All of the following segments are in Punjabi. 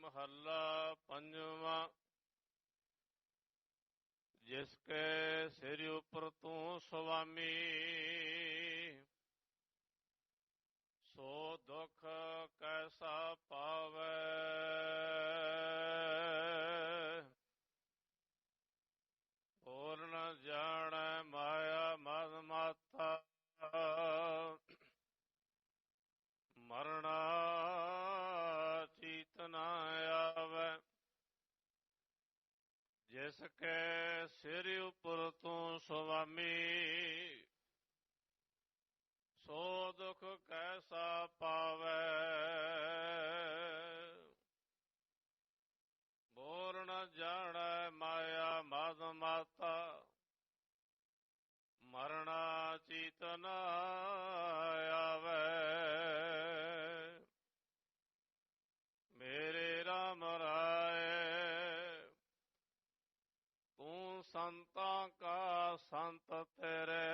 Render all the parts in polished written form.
ਮਹੱਲਾ ਪੰਜਵਾਂ। ਜਿਸ ਕੇ ਸਿਰ ਉਪਰ ਤੂੰ ਸੁਆਮੀ, ਸੋ ਦੁਖ ਕੈਸਾ ਪਾਵੈ। ਹੋਰ ਨ ਜਾਣੈ ਮਾਇਆ ਮਦ ਮਾਤਾ, ਮਰਣਾ ਚੀਤ ਨ ਆਵੈ। ਜਿਸ ਕੇ ਸਿਰ ਉਪਰ ਤੂੰ ਸੁਆਮੀ, ਸੋ ਦੁਖ ਕੈਸਾ ਪਾਵੈ। ਬੋਲ ਨ ਜਾਣੈ ਮਾਇਆ ਮਦ ਮਾਤਾ, ਮਰਣਾ ਚੀਤ ਨ ਆਵੈ। ਮੇਰੇ ਰਾਮ ਰਾਏ, ਤੂੰ ਸੰਤਾਂ ਕਾ ਸੰਤ ਤੇਰੇ,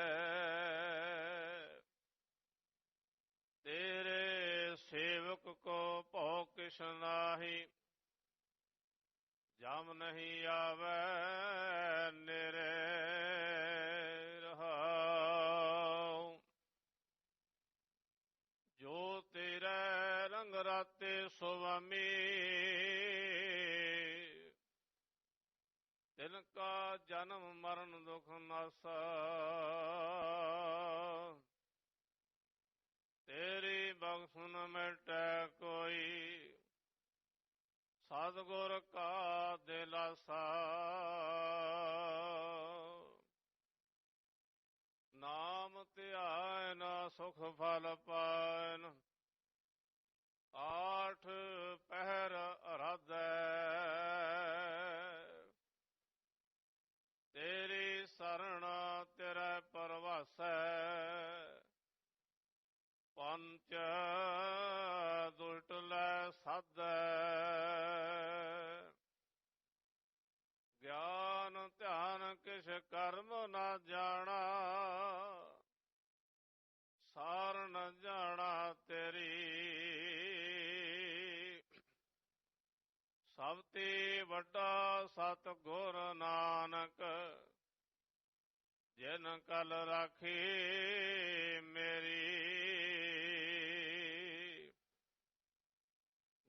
ਤੇਰੇ ਸੇਵਕ ਕੋ ਭਉ ਕਿਛ ਨਾਹੀ। ਜਮ ਨਹੀਂ ਆਵੈ ਨੇਰੇ ਰਹਾਉ। ਜੋ ਤੇਰੇ ਰੰਗ ਰਾਤੇ ਸੁਆਮੀ, ਤਿਨ ਕਾ ਜਨਮ ਮਰਨ ਦੁਖ ਨਾਸਾ। ਤੇਰੀ ਬਖਸ਼ ਨ ਮਿਟੈ ਕੋਈ, ਸਤਿਗੁਰ ਕਾ ਦਿਲਾਸਾ। ਨਾਮ ਧਿਆਇ ਨ ਸੁਖ ਫਲ ਪਾਇਨ, ਆਠ ਪਹਿਰ ਅਰਾਧੈ। ਤੇਰੀ ਸਰਣ ਤੇਰੇ ਪਰਵਾਸੈ, ਪੰਚ ਦੁਲਟ ਲੈ ਸਾਧੈ। ਗਿਆਨ ਧਿਆਨ ਕਿਛ ਕਰਮ ਨ ਜਾਣਾ, ਸਾਰ ਨ ਜਾਣਾ ਤੇਰੀ। ਸਭ ਤੇ ਵੱਡਾ ਸਤਿਗੁਰ ਨਾਨਕ, ਜਿਨ ਕਲ ਰਾਖੀ ਮੇਰੀ।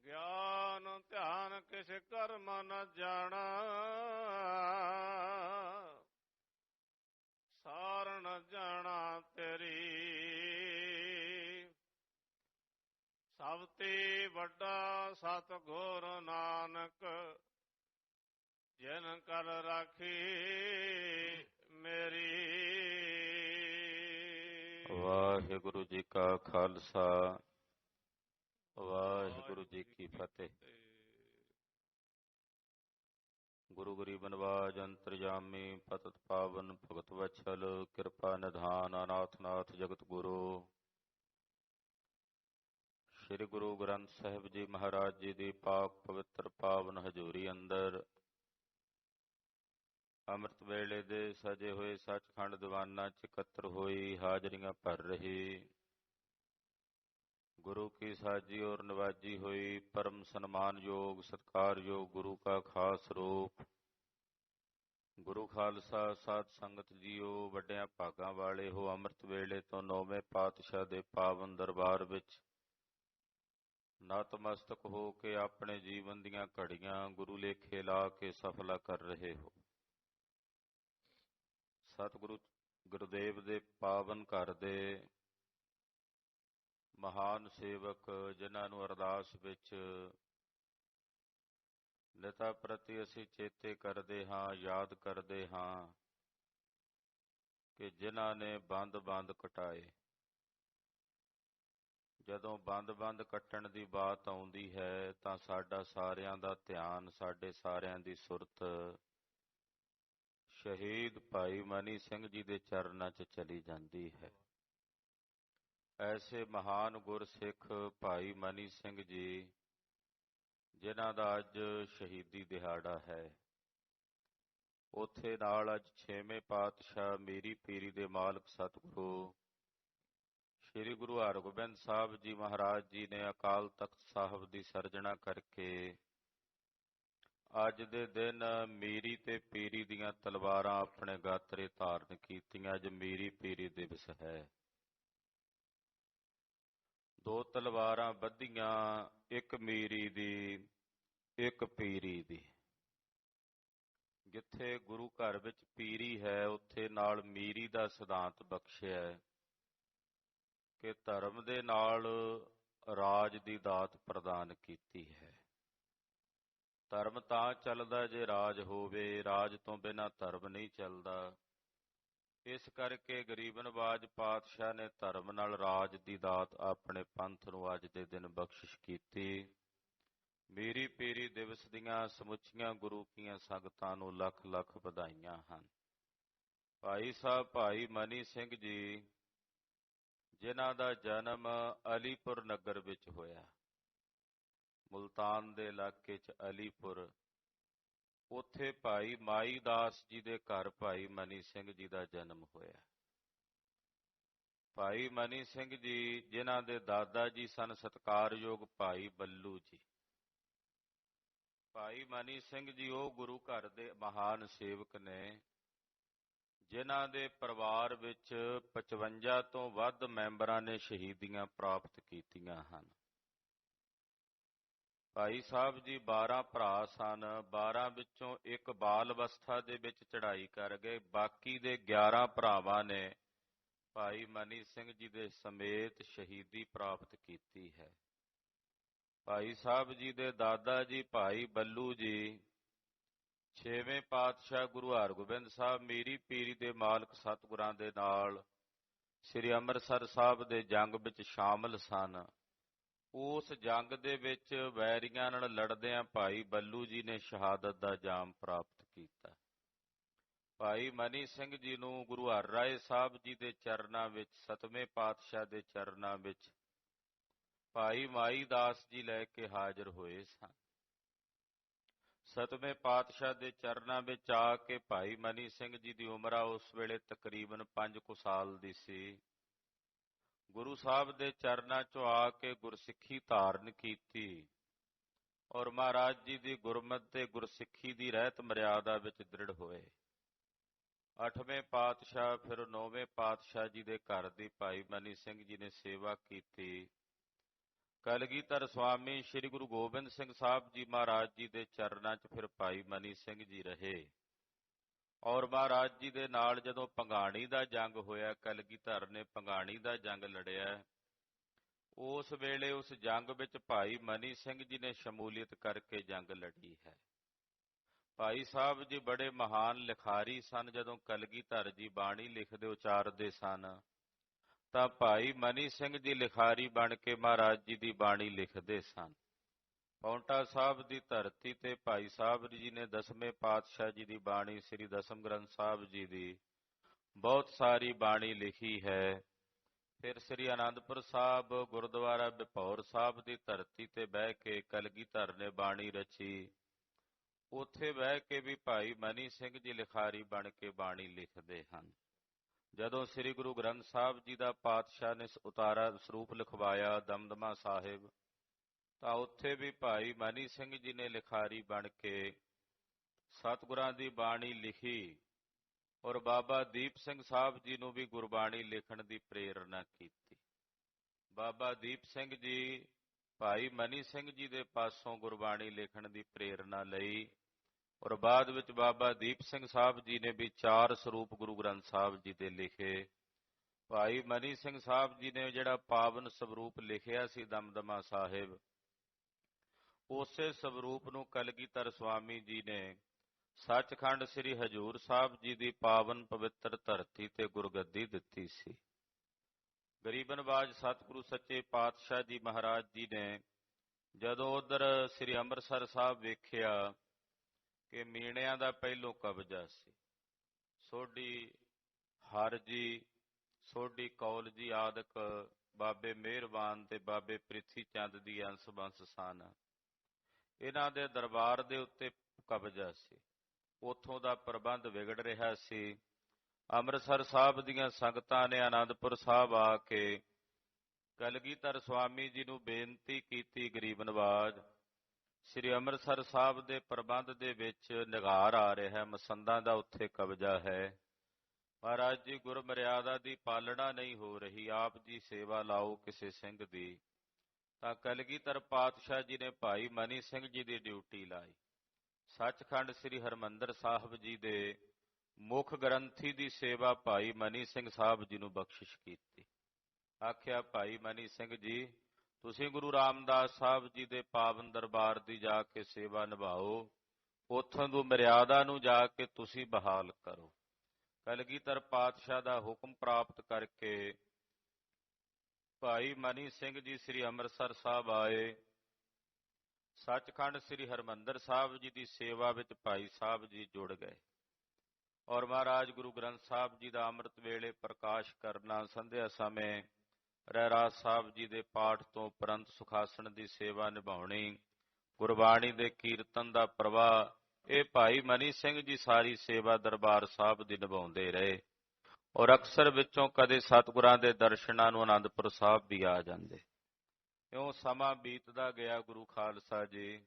ਗਿਆਨ ਧਿਆਨ ਕਿਛ ਕਰਮ ਨ ਜਾਣਾ, ਸਾਰ ਨ ਜਾਣਾ ਤੇਰੀ। ਸਭ ਤੇ ਵੱਡਾ ਸਤਿਗੁਰ ਨਾਨਕ, ਜਿਨ ਕਲ ਰਾਖੀ ਮੇਰੀ। ਵਾਹਿਗੁਰੂ ਜੀ ਕਾ ਖਾਲਸਾ, ਵਾਹਿਗੁਰੂ ਜੀ ਕੀ ਫਤਿਹ। ਗੁਰੂ ਗਰੀਬ ਨਿਵਾਜ ਅੰਤਰਜਾਮੀ, ਪਤਿਤ ਪਾਵਨ ਭਗਤ ਵਛਲ, ਕਿਰਪਾ ਨਿਧਾਨ ਅਨਾਥ ਨਾਥ ਜਗਤ ਗੁਰੂ। ਸ੍ਰੀ ਗੁਰੂ ਗ੍ਰੰਥ ਸਾਹਿਬ ਜੀ ਮਹਾਰਾਜ ਜੀ ਦੀ ਪਾਕ ਪਵਿੱਤਰ ਪਾਵਨ ਹਜ਼ੂਰੀ ਅੰਦਰ ਅੰਮ੍ਰਿਤ ਵੇਲੇ ਦੇ ਸਜੇ ਹੋਏ ਸੱਚਖੰਡ ਦੀਵਾਨਾਂ 'ਚ ਇਕੱਤਰ ਹੋਈ ਹਾਜ਼ਰੀਆਂ ਭਰ ਰਹੀ ਗੁਰੂ ਕੀ ਸਾਜੀ ਔਰ ਨਵਾਜੀ ਹੋਈ ਪਰਮ ਸਨਮਾਨਯੋਗ ਸਤਿਕਾਰਯੋਗ ਗੁਰੂ ਕਾ ਖਾਸ ਰੂਪ ਗੁਰੂ ਖਾਲਸਾ ਸਾਧ ਸੰਗਤ ਜੀਓ, ਵੱਡਿਆਂ ਭਾਗਾਂ ਵਾਲੇ ਹੋ। ਅੰਮ੍ਰਿਤ ਵੇਲੇ ਤੋਂ ਨੌਵੇਂ ਪਾਤਸ਼ਾਹ ਦੇ ਪਾਵਨ ਦਰਬਾਰ ਵਿੱਚ ਨਤਮਸਤਕ ਹੋ ਕੇ ਆਪਣੇ ਜੀਵਨ ਦੀਆਂ ਘੜੀਆਂ ਗੁਰੂ ਲੇਖੇ ਲਾ ਕੇ ਸਫਲਾ ਕਰ ਰਹੇ ਹੋ। ਸਤਿਗੁਰੂ ਗੁਰਦੇਵ ਦੇ ਪਾਵਨ ਘਰ ਦੇ ਮਹਾਨ ਸੇਵਕ, ਜਿਨ੍ਹਾਂ ਨੂੰ ਅਰਦਾਸ ਵਿੱਚ ਨਿਤਾ ਪ੍ਰਤੀ ਅਸੀਂ ਚੇਤੇ ਕਰਦੇ ਹਾਂ, ਯਾਦ ਕਰਦੇ ਹਾਂ ਕਿ ਜਿਨ੍ਹਾਂ ਨੇ ਬੰਦ ਕਟਾਏ। ਜਦੋਂ ਬੰਦ ਕੱਟਣ ਦੀ ਬਾਤ ਆਉਂਦੀ ਹੈ ਤਾਂ ਸਾਡਾ ਸਾਰਿਆਂ ਦਾ ਧਿਆਨ, ਸਾਡੇ ਸਾਰਿਆਂ ਦੀ ਸੁਰਤ ਸ਼ਹੀਦ ਭਾਈ ਮਨੀ ਸਿੰਘ ਜੀ ਦੇ ਚਰਨਾਂ 'ਚ ਚਲੀ ਜਾਂਦੀ ਹੈ। ਐਸੇ ਮਹਾਨ ਗੁਰਸਿੱਖ ਭਾਈ ਮਨੀ ਸਿੰਘ ਜੀ, ਜਿਨ੍ਹਾਂ ਦਾ ਅੱਜ ਸ਼ਹੀਦੀ ਦਿਹਾੜਾ ਹੈ, ਉੱਥੇ ਨਾਲ ਅੱਜ 6ਵੇਂ ਪਾਤਸ਼ਾਹ ਮੀਰੀ ਪੀਰੀ ਦੇ ਮਾਲਕ ਸਤਿਗੁਰੂ ਸ੍ਰੀ ਗੁਰੂ ਹਰਗੋਬਿੰਦ ਸਾਹਿਬ ਜੀ ਮਹਾਰਾਜ ਜੀ ਨੇ ਅਕਾਲ ਤਖਤ ਸਾਹਿਬ ਦੀ ਸਿਰਜਣਾ ਕਰਕੇ ਅੱਜ ਦੇ ਦਿਨ ਮੀਰੀ ਤੇ ਪੀਰੀ ਦੀਆਂ ਤਲਵਾਰਾਂ ਆਪਣੇ ਗਾਤਰੇ ਧਾਰਨ ਕੀਤੀਆਂ। ਅੱਜ ਮੀਰੀ ਪੀਰੀ ਦਿਵਸ ਹੈ। ਦੋ ਤਲਵਾਰਾਂ ਬੱਧੀਆਂ, ਇੱਕ ਮੀਰੀ ਦੀ ਇੱਕ ਪੀਰੀ ਦੀ। ਜਿੱਥੇ ਗੁਰੂ ਘਰ ਵਿੱਚ ਪੀਰੀ ਹੈ ਉੱਥੇ ਨਾਲ ਮੀਰੀ ਦਾ ਸਿਧਾਂਤ ਬਖਸ਼ਿਆ ਹੈ ਕਿ ਧਰਮ ਦੇ ਨਾਲ ਰਾਜ ਦੀ ਦਾਤ ਪ੍ਰਦਾਨ ਕੀਤੀ ਹੈ। ਧਰਮ ਤਾਂ ਚੱਲਦਾ ਜੇ ਰਾਜ ਹੋਵੇ, ਰਾਜ ਤੋਂ ਬਿਨਾਂ ਧਰਮ ਨਹੀਂ ਚੱਲਦਾ। ਇਸ ਕਰਕੇ ਗਰੀਬ ਨਵਾਜ ਪਾਤਸ਼ਾਹ ਨੇ ਧਰਮ ਨਾਲ ਰਾਜ ਦੀ ਦਾਤ ਆਪਣੇ ਪੰਥ ਨੂੰ ਅੱਜ ਦੇ ਦਿਨ ਬਖਸ਼ਿਸ਼ ਕੀਤੀ। ਮੀਰੀ ਪੀਰੀ ਦਿਵਸ ਦੀਆਂ ਸਮੁੱਚੀਆਂ ਗੁਰੂ ਕੀਆਂ ਸੰਗਤਾਂ ਨੂੰ ਲੱਖ ਲੱਖ ਵਧਾਈਆਂ ਹਨ। ਭਾਈ ਸਾਹਿਬ ਭਾਈ ਮਨੀ ਸਿੰਘ ਜੀ, ਜਿਨ੍ਹਾਂ ਦਾ ਜਨਮ ਅਲੀਪੁਰ ਨਗਰ ਵਿੱਚ ਹੋਇਆ, ਮੁਲਤਾਨ ਦੇ ਇਲਾਕੇ 'ਚ ਅਲੀਪੁਰ, ਉੱਥੇ ਭਾਈ ਮਾਈ ਦਾਸ ਜੀ ਦੇ ਘਰ ਭਾਈ ਮਨੀ ਸਿੰਘ ਜੀ ਦਾ ਜਨਮ ਹੋਇਆ। ਭਾਈ ਮਨੀ ਸਿੰਘ ਜੀ, ਜਿਨ੍ਹਾਂ ਦੇ ਦਾਦਾ ਜੀ ਸਨ ਸਤਿਕਾਰਯੋਗ ਭਾਈ ਬੱਲੂ ਜੀ। ਭਾਈ ਮਨੀ ਸਿੰਘ ਜੀ ਉਹ ਗੁਰੂ ਘਰ ਦੇ ਮਹਾਨ ਸੇਵਕ ਨੇ ਜਿਨ੍ਹਾਂ ਦੇ ਪਰਿਵਾਰ ਵਿੱਚ 55 ਤੋਂ ਵੱਧ ਮੈਂਬਰਾਂ ਨੇ ਸ਼ਹੀਦੀਆਂ ਪ੍ਰਾਪਤ ਕੀਤੀਆਂ ਹਨ। ਭਾਈ ਸਾਹਿਬ ਜੀ 12 ਭਰਾ ਸਨ। 12 ਵਿੱਚੋਂ ਇੱਕ ਬਾਲ ਅਵਸਥਾ ਦੇ ਵਿੱਚ ਚੜ੍ਹਾਈ ਕਰ ਗਏ। ਬਾਕੀ ਦੇ 11 ਭਰਾਵਾਂ ਨੇ ਭਾਈ ਮਨੀ ਸਿੰਘ ਜੀ ਦੇ ਸਮੇਤ ਸ਼ਹੀਦੀ ਪ੍ਰਾਪਤ ਕੀਤੀ ਹੈ। ਭਾਈ ਸਾਹਿਬ ਜੀ ਦੇ ਦਾਦਾ ਜੀ ਭਾਈ ਬੱਲੂ ਜੀ 6ਵੇਂ ਪਾਤਸ਼ਾਹ ਗੁਰੂ ਹਰਗੋਬਿੰਦ ਸਾਹਿਬ ਮੀਰੀ ਪੀਰੀ ਦੇ ਮਾਲਕ ਸਤਿਗੁਰਾਂ ਦੇ ਨਾਲ ਸ੍ਰੀ ਅੰਮ੍ਰਿਤਸਰ ਸਾਹਿਬ ਦੇ ਜੰਗ ਵਿੱਚ ਸ਼ਾਮਲ ਸਨ। ਉਸ ਜੰਗ ਦੇ ਵਿੱਚ ਵੈਰੀਆਂ ਨਾਲ ਲੜਦਿਆਂ ਭਾਈ ਬੱਲੂ ਜੀ ਨੇ ਸ਼ਹਾਦਤ ਦਾ ਜਾਮ ਪ੍ਰਾਪਤ ਕੀਤਾ। ਭਾਈ ਮਨੀ ਸਿੰਘ ਜੀ ਨੂੰ ਗੁਰੂ ਹਰਿਰਾਏ ਸਾਹਿਬ ਜੀ ਦੇ ਚਰਨਾਂ ਵਿੱਚ, 7ਵੇਂ ਪਾਤਸ਼ਾਹ ਦੇ ਚਰਨਾਂ ਵਿੱਚ ਭਾਈ ਮਾਈ ਦਾਸ ਜੀ ਲੈ ਕੇ ਹਾਜ਼ਰ ਹੋਏ ਸਨ। 7ਵੇਂ ਪਾਤਸ਼ਾਹ ਦੇ ਚਰਨਾਂ ਵਿੱਚ ਆ ਕੇ ਭਾਈ ਮਨੀ ਸਿੰਘ ਜੀ ਦੀ ਉਮਰ ਉਸ ਵੇਲੇ ਤਕਰੀਬਨ 5 ਕੁ ਸਾਲ ਦੀ ਸੀ। ਗੁਰੂ ਸਾਹਿਬ ਦੇ ਚਰਨਾਂ 'ਚੋਂ ਆ ਕੇ ਗੁਰਸਿੱਖੀ ਧਾਰਨ ਕੀਤੀ ਔਰ ਮਹਾਰਾਜ ਜੀ ਦੀ ਗੁਰਮਤਿ ਤੇ ਗੁਰਸਿੱਖੀ ਦੀ ਰਹਿਤ ਮਰਿਆਦਾ ਵਿੱਚ ਦ੍ਰਿੜ ਹੋਏ। 8ਵੇਂ ਪਾਤਸ਼ਾਹ ਫਿਰ 9ਵੇਂ ਪਾਤਸ਼ਾਹ ਜੀ ਦੇ ਘਰ ਦੀ ਭਾਈ ਮਨੀ ਸਿੰਘ ਜੀ ਨੇ ਸੇਵਾ ਕੀਤੀ। ਕਲਗੀਧਰ ਸਵਾਮੀ ਸ੍ਰੀ ਗੁਰੂ ਗੋਬਿੰਦ ਸਿੰਘ ਸਾਹਿਬ ਜੀ ਮਹਾਰਾਜ ਜੀ ਦੇ ਚਰਨਾਂ 'ਚ ਫਿਰ ਭਾਈ ਮਨੀ ਸਿੰਘ ਜੀ ਰਹੇ ਔਰ ਮਹਾਰਾਜ ਜੀ ਦੇ ਨਾਲ ਜਦੋਂ ਭੰਗਾਣੀ ਦਾ ਜੰਗ ਹੋਇਆ, ਕਲਗੀਧਰ ਨੇ ਭੰਗਾਣੀ ਦਾ ਜੰਗ ਲੜਿਆ, ਉਸ ਵੇਲੇ ਉਸ ਜੰਗ ਵਿੱਚ ਭਾਈ ਮਨੀ ਸਿੰਘ ਜੀ ਨੇ ਸ਼ਮੂਲੀਅਤ ਕਰਕੇ ਜੰਗ ਲੜੀ ਹੈ। ਭਾਈ ਸਾਹਿਬ ਜੀ ਬੜੇ ਮਹਾਨ ਲਿਖਾਰੀ ਸਨ। ਜਦੋਂ ਕਲਗੀਧਰ ਜੀ ਬਾਣੀ ਲਿਖਦੇ ਉਚਾਰਦੇ ਸਨ ਤਾਂ ਭਾਈ ਮਨੀ ਸਿੰਘ ਜੀ ਲਿਖਾਰੀ ਬਣ ਕੇ ਮਹਾਰਾਜ ਜੀ ਦੀ ਬਾਣੀ ਲਿਖਦੇ ਸਨ। ਪੌਂਟਾ ਸਾਹਿਬ ਦੀ ਧਰਤੀ ਤੇ ਭਾਈ ਸਾਹਿਬ ਜੀ ਨੇ 10ਵੇਂ ਪਾਤਸ਼ਾਹ ਜੀ ਦੀ ਬਾਣੀ, ਸ੍ਰੀ ਦਸਮ ਗ੍ਰੰਥ ਸਾਹਿਬ ਜੀ ਦੀ ਬਹੁਤ ਸਾਰੀ ਬਾਣੀ ਲਿਖੀ ਹੈ। ਫਿਰ ਸ੍ਰੀ ਅਨੰਦਪੁਰ ਸਾਹਿਬ ਗੁਰਦੁਆਰਾ ਬਿਪੌਰ ਸਾਹਿਬ ਦੀ ਧਰਤੀ ਤੇ ਬਹਿ ਕੇ ਕਲਗੀਧਰ ਨੇ ਬਾਣੀ ਰਚੀ। ਉੱਥੇ ਬਹਿ ਕੇ ਵੀ ਭਾਈ ਮਨੀ ਸਿੰਘ ਜੀ ਲਿਖਾਰੀ ਬਣ ਕੇ ਬਾਣੀ ਲਿਖਦੇ ਹਨ। ਜਦੋਂ ਸ੍ਰੀ ਗੁਰੂ ਗ੍ਰੰਥ ਸਾਹਿਬ ਜੀ ਦਾ ਪਾਤਸ਼ਾਹ ਨੇ ਉਤਾਰਾ ਸਰੂਪ ਲਿਖਵਾਇਆ ਦਮਦਮਾ ਸਾਹਿਬ, ਤਾਂ ਉੱਥੇ ਵੀ ਭਾਈ ਮਨੀ ਸਿੰਘ ਜੀ ਨੇ ਲਿਖਾਰੀ ਬਣ ਕੇ ਸਤਿਗੁਰਾਂ ਦੀ ਬਾਣੀ ਲਿਖੀ ਔਰ ਬਾਬਾ ਦੀਪ ਸਿੰਘ ਸਾਹਿਬ ਜੀ ਨੂੰ ਵੀ ਗੁਰਬਾਣੀ ਲਿਖਣ ਦੀ ਪ੍ਰੇਰਨਾ ਕੀਤੀ। ਬਾਬਾ ਦੀਪ ਸਿੰਘ ਜੀ ਭਾਈ ਮਨੀ ਸਿੰਘ ਜੀ ਦੇ ਪਾਸੋਂ ਗੁਰਬਾਣੀ ਲਿਖਣ ਦੀ ਪ੍ਰੇਰਨਾ ਲਈ ਔਰ ਬਾਅਦ ਵਿੱਚ ਬਾਬਾ ਦੀਪ ਸਿੰਘ ਸਾਹਿਬ ਜੀ ਨੇ ਵੀ 4 ਸਰੂਪ ਗੁਰੂ ਗ੍ਰੰਥ ਸਾਹਿਬ ਜੀ ਦੇ ਲਿਖੇ। ਭਾਈ ਮਨੀ ਸਿੰਘ ਸਾਹਿਬ ਜੀ ਨੇ ਜਿਹੜਾ ਪਾਵਨ ਸਰੂਪ ਲਿਖਿਆ ਸੀ ਦਮਦਮਾ ਸਾਹਿਬ, ਉਸੇ ਸਰੂਪ ਨੂੰ ਕਲਗੀਧਰ ਸਵਾਮੀ ਜੀ ਨੇ ਸੱਚਖੰਡ ਸ੍ਰੀ ਹਜ਼ੂਰ ਸਾਹਿਬ ਜੀ ਦੀ ਪਾਵਨ ਪਵਿੱਤਰ ਧਰਤੀ ਤੇ ਗੁਰਗੱਦੀ ਦਿੱਤੀ ਸੀ। ਗਰੀਬ ਨਵਾਜ ਸਤਿਗੁਰੂ ਸੱਚੇ ਪਾਤਸ਼ਾਹ ਜੀ ਮਹਾਰਾਜ ਜੀ ਨੇ ਜਦੋਂ ਉਧਰ ਸ੍ਰੀ ਅੰਮ੍ਰਿਤਸਰ ਸਾਹਿਬ ਵੇਖਿਆ ਕਿ ਮੀਣਿਆਂ ਦਾ ਪਹਿਲੋਂ ਕਬਜ਼ਾ ਸੀ, ਸੋਢੀ ਹਰ ਜੀ, ਸੋਢੀ ਕੌਲ ਜੀ ਆਦਿਕ ਬਾਬੇ ਮਿਹਰਬਾਨ ਤੇ ਬਾਬੇ ਪ੍ਰਿਥੀ ਚੰਦ ਦੀ ਅੰਸ ਬੰਸ ਸਨ। ਇਹਨਾਂ ਦੇ ਦਰਬਾਰ ਦੇ ਉੱਤੇ ਕਬਜ਼ਾ ਸੀ, ਉੱਥੋਂ ਦਾ ਪ੍ਰਬੰਧ ਵਿਗੜ ਰਿਹਾ ਸੀ। ਅੰਮ੍ਰਿਤਸਰ ਸਾਹਿਬ ਦੀਆਂ ਸੰਗਤਾਂ ਨੇ ਆਨੰਦਪੁਰ ਸਾਹਿਬ ਆ ਕੇ ਕਲਗੀਧਰ ਸਵਾਮੀ ਜੀ ਨੂੰ ਬੇਨਤੀ ਕੀਤੀ, ਗਰੀਬ ਨਵਾਜ ਸ੍ਰੀ ਅੰਮ੍ਰਿਤਸਰ ਸਾਹਿਬ ਦੇ ਪ੍ਰਬੰਧ ਦੇ ਵਿੱਚ ਨਿਗਾਰ ਆ ਰਿਹਾ ਹੈ, ਮਸੰਦਾਂ ਦਾ ਉੱਥੇ ਕਬਜ਼ਾ ਹੈ। ਮਹਾਰਾਜ ਜੀ, ਗੁਰਮਰਿਆਦਾ ਦੀ ਪਾਲਣਾ ਨਹੀਂ ਹੋ ਰਹੀ, ਆਪ ਜੀ ਸੇਵਾ ਲਾਓ ਕਿਸੇ ਸਿੰਘ ਦੀ। ਤਾਂ ਕਲਗੀਧਰ ਪਾਤਸ਼ਾਹ ਜੀ ਨੇ ਭਾਈ ਮਨੀ ਸਿੰਘ ਜੀ ਦੀ ਡਿਊਟੀ ਲਾਈ। ਸੱਚਖੰਡ ਸ੍ਰੀ ਹਰਿਮੰਦਰ ਸਾਹਿਬ ਜੀ ਦੇ ਮੁੱਖ ਗ੍ਰੰਥੀ ਦੀ ਸੇਵਾ ਭਾਈ ਮਨੀ ਸਿੰਘ ਸਾਹਿਬ ਜੀ ਨੂੰ ਬਖਸ਼ਿਸ਼ ਕੀਤੀ। ਆਖਿਆ, ਭਾਈ ਮਨੀ ਸਿੰਘ ਜੀ, ਤੁਸੀਂ ਗੁਰੂ ਰਾਮਦਾਸ ਸਾਹਿਬ ਜੀ ਦੇ ਪਾਵਨ ਦਰਬਾਰ ਦੀ ਜਾ ਕੇ ਸੇਵਾ ਨਿਭਾਓ, ਉੱਥੋਂ ਦੀ ਮਰਿਆਦਾ ਨੂੰ ਜਾ ਕੇ ਤੁਸੀਂ ਬਹਾਲ ਕਰੋ। ਕਲਗੀਧਰ ਪਾਤਸ਼ਾਹ ਦਾ ਹੁਕਮ ਪ੍ਰਾਪਤ ਕਰਕੇ ਭਾਈ ਮਨੀ ਸਿੰਘ ਜੀ ਸ੍ਰੀ ਅੰਮ੍ਰਿਤਸਰ ਸਾਹਿਬ ਆਏ। ਸੱਚਖੰਡ ਸ੍ਰੀ ਹਰਿਮੰਦਰ ਸਾਹਿਬ ਜੀ ਦੀ ਸੇਵਾ ਵਿੱਚ ਭਾਈ ਸਾਹਿਬ ਜੀ ਜੁੜ ਗਏ ਔਰ ਮਹਾਰਾਜ ਗੁਰੂ ਗ੍ਰੰਥ ਸਾਹਿਬ ਜੀ ਦਾ ਅੰਮ੍ਰਿਤ ਵੇਲੇ ਪ੍ਰਕਾਸ਼ ਕਰਨਾ, ਸੰਧਿਆ ਸਮੇਂ ਰਹਿਰਾਸ ਸਾਹਿਬ ਜੀ ਦੇ ਪਾਠ ਤੋਂ ਉਪਰੰਤ ਸੁਖਾਸਣ ਦੀ ਸੇਵਾ ਨਿਭਾਉਣੀ, ਗੁਰਬਾਣੀ ਦੇ ਕੀਰਤਨ ਦਾ ਪ੍ਰਵਾਹ, ਇਹ ਭਾਈ ਮਨੀ ਸਿੰਘ ਜੀ ਸਾਰੀ ਸੇਵਾ ਦਰਬਾਰ ਸਾਹਿਬ ਦੀ ਨਿਭਾਉਂਦੇ ਰਹੇ ਔਰ ਅਕਸਰ ਵਿੱਚੋਂ ਕਦੇ ਸਤਿਗੁਰਾਂ ਦੇ ਦਰਸ਼ਨਾਂ ਨੂੰ ਆਨੰਦਪੁਰ ਸਾਹਿਬ ਵੀ ਆ ਜਾਂਦੇ। ਇਉਂ ਸਮਾਂ ਬੀਤਦਾ ਗਿਆ। ਗੁਰੂ ਖਾਲਸਾ ਜੀ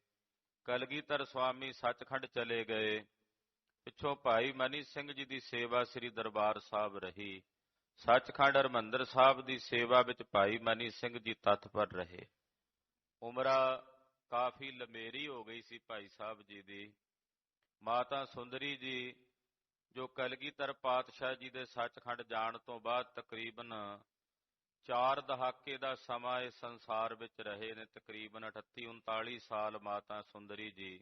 ਕਲਗੀਧਰ ਸਵਾਮੀ ਸੱਚਖੰਡ ਚਲੇ ਗਏ। ਪਿੱਛੋਂ ਭਾਈ ਮਨੀ ਸਿੰਘ ਜੀ ਦੀ ਸੇਵਾ ਸ੍ਰੀ ਦਰਬਾਰ ਸਾਹਿਬ ਰਹੀ। ਸੱਚਖੰਡ ਹਰਿਮੰਦਰ ਸਾਹਿਬ ਦੀ ਸੇਵਾ ਵਿੱਚ ਭਾਈ ਮਨੀ ਸਿੰਘ ਜੀ ਤਤਪਰ ਰਹੇ। ਉਮਰਾਂ ਕਾਫੀ ਲੰਮੇਰੀ ਹੋ ਗਈ ਸੀ ਭਾਈ ਸਾਹਿਬ ਜੀ ਦੀ। ਮਾਤਾ ਸੁੰਦਰੀ ਜੀ ਜੋ ਕਲਗੀਧਰ ਪਾਤਸ਼ਾਹ ਜੀ ਦੇ ਸੱਚਖੰਡ ਜਾਣ ਤੋਂ ਬਾਅਦ ਤਕਰੀਬਨ 4 ਦਹਾਕੇ ਦਾ ਸਮਾਂ ਇਸ ਸੰਸਾਰ ਵਿੱਚ ਰਹੇ ਨੇ। ਤਕਰੀਬਨ 38-39 ਸਾਲ ਮਾਤਾ ਸੁੰਦਰੀ ਜੀ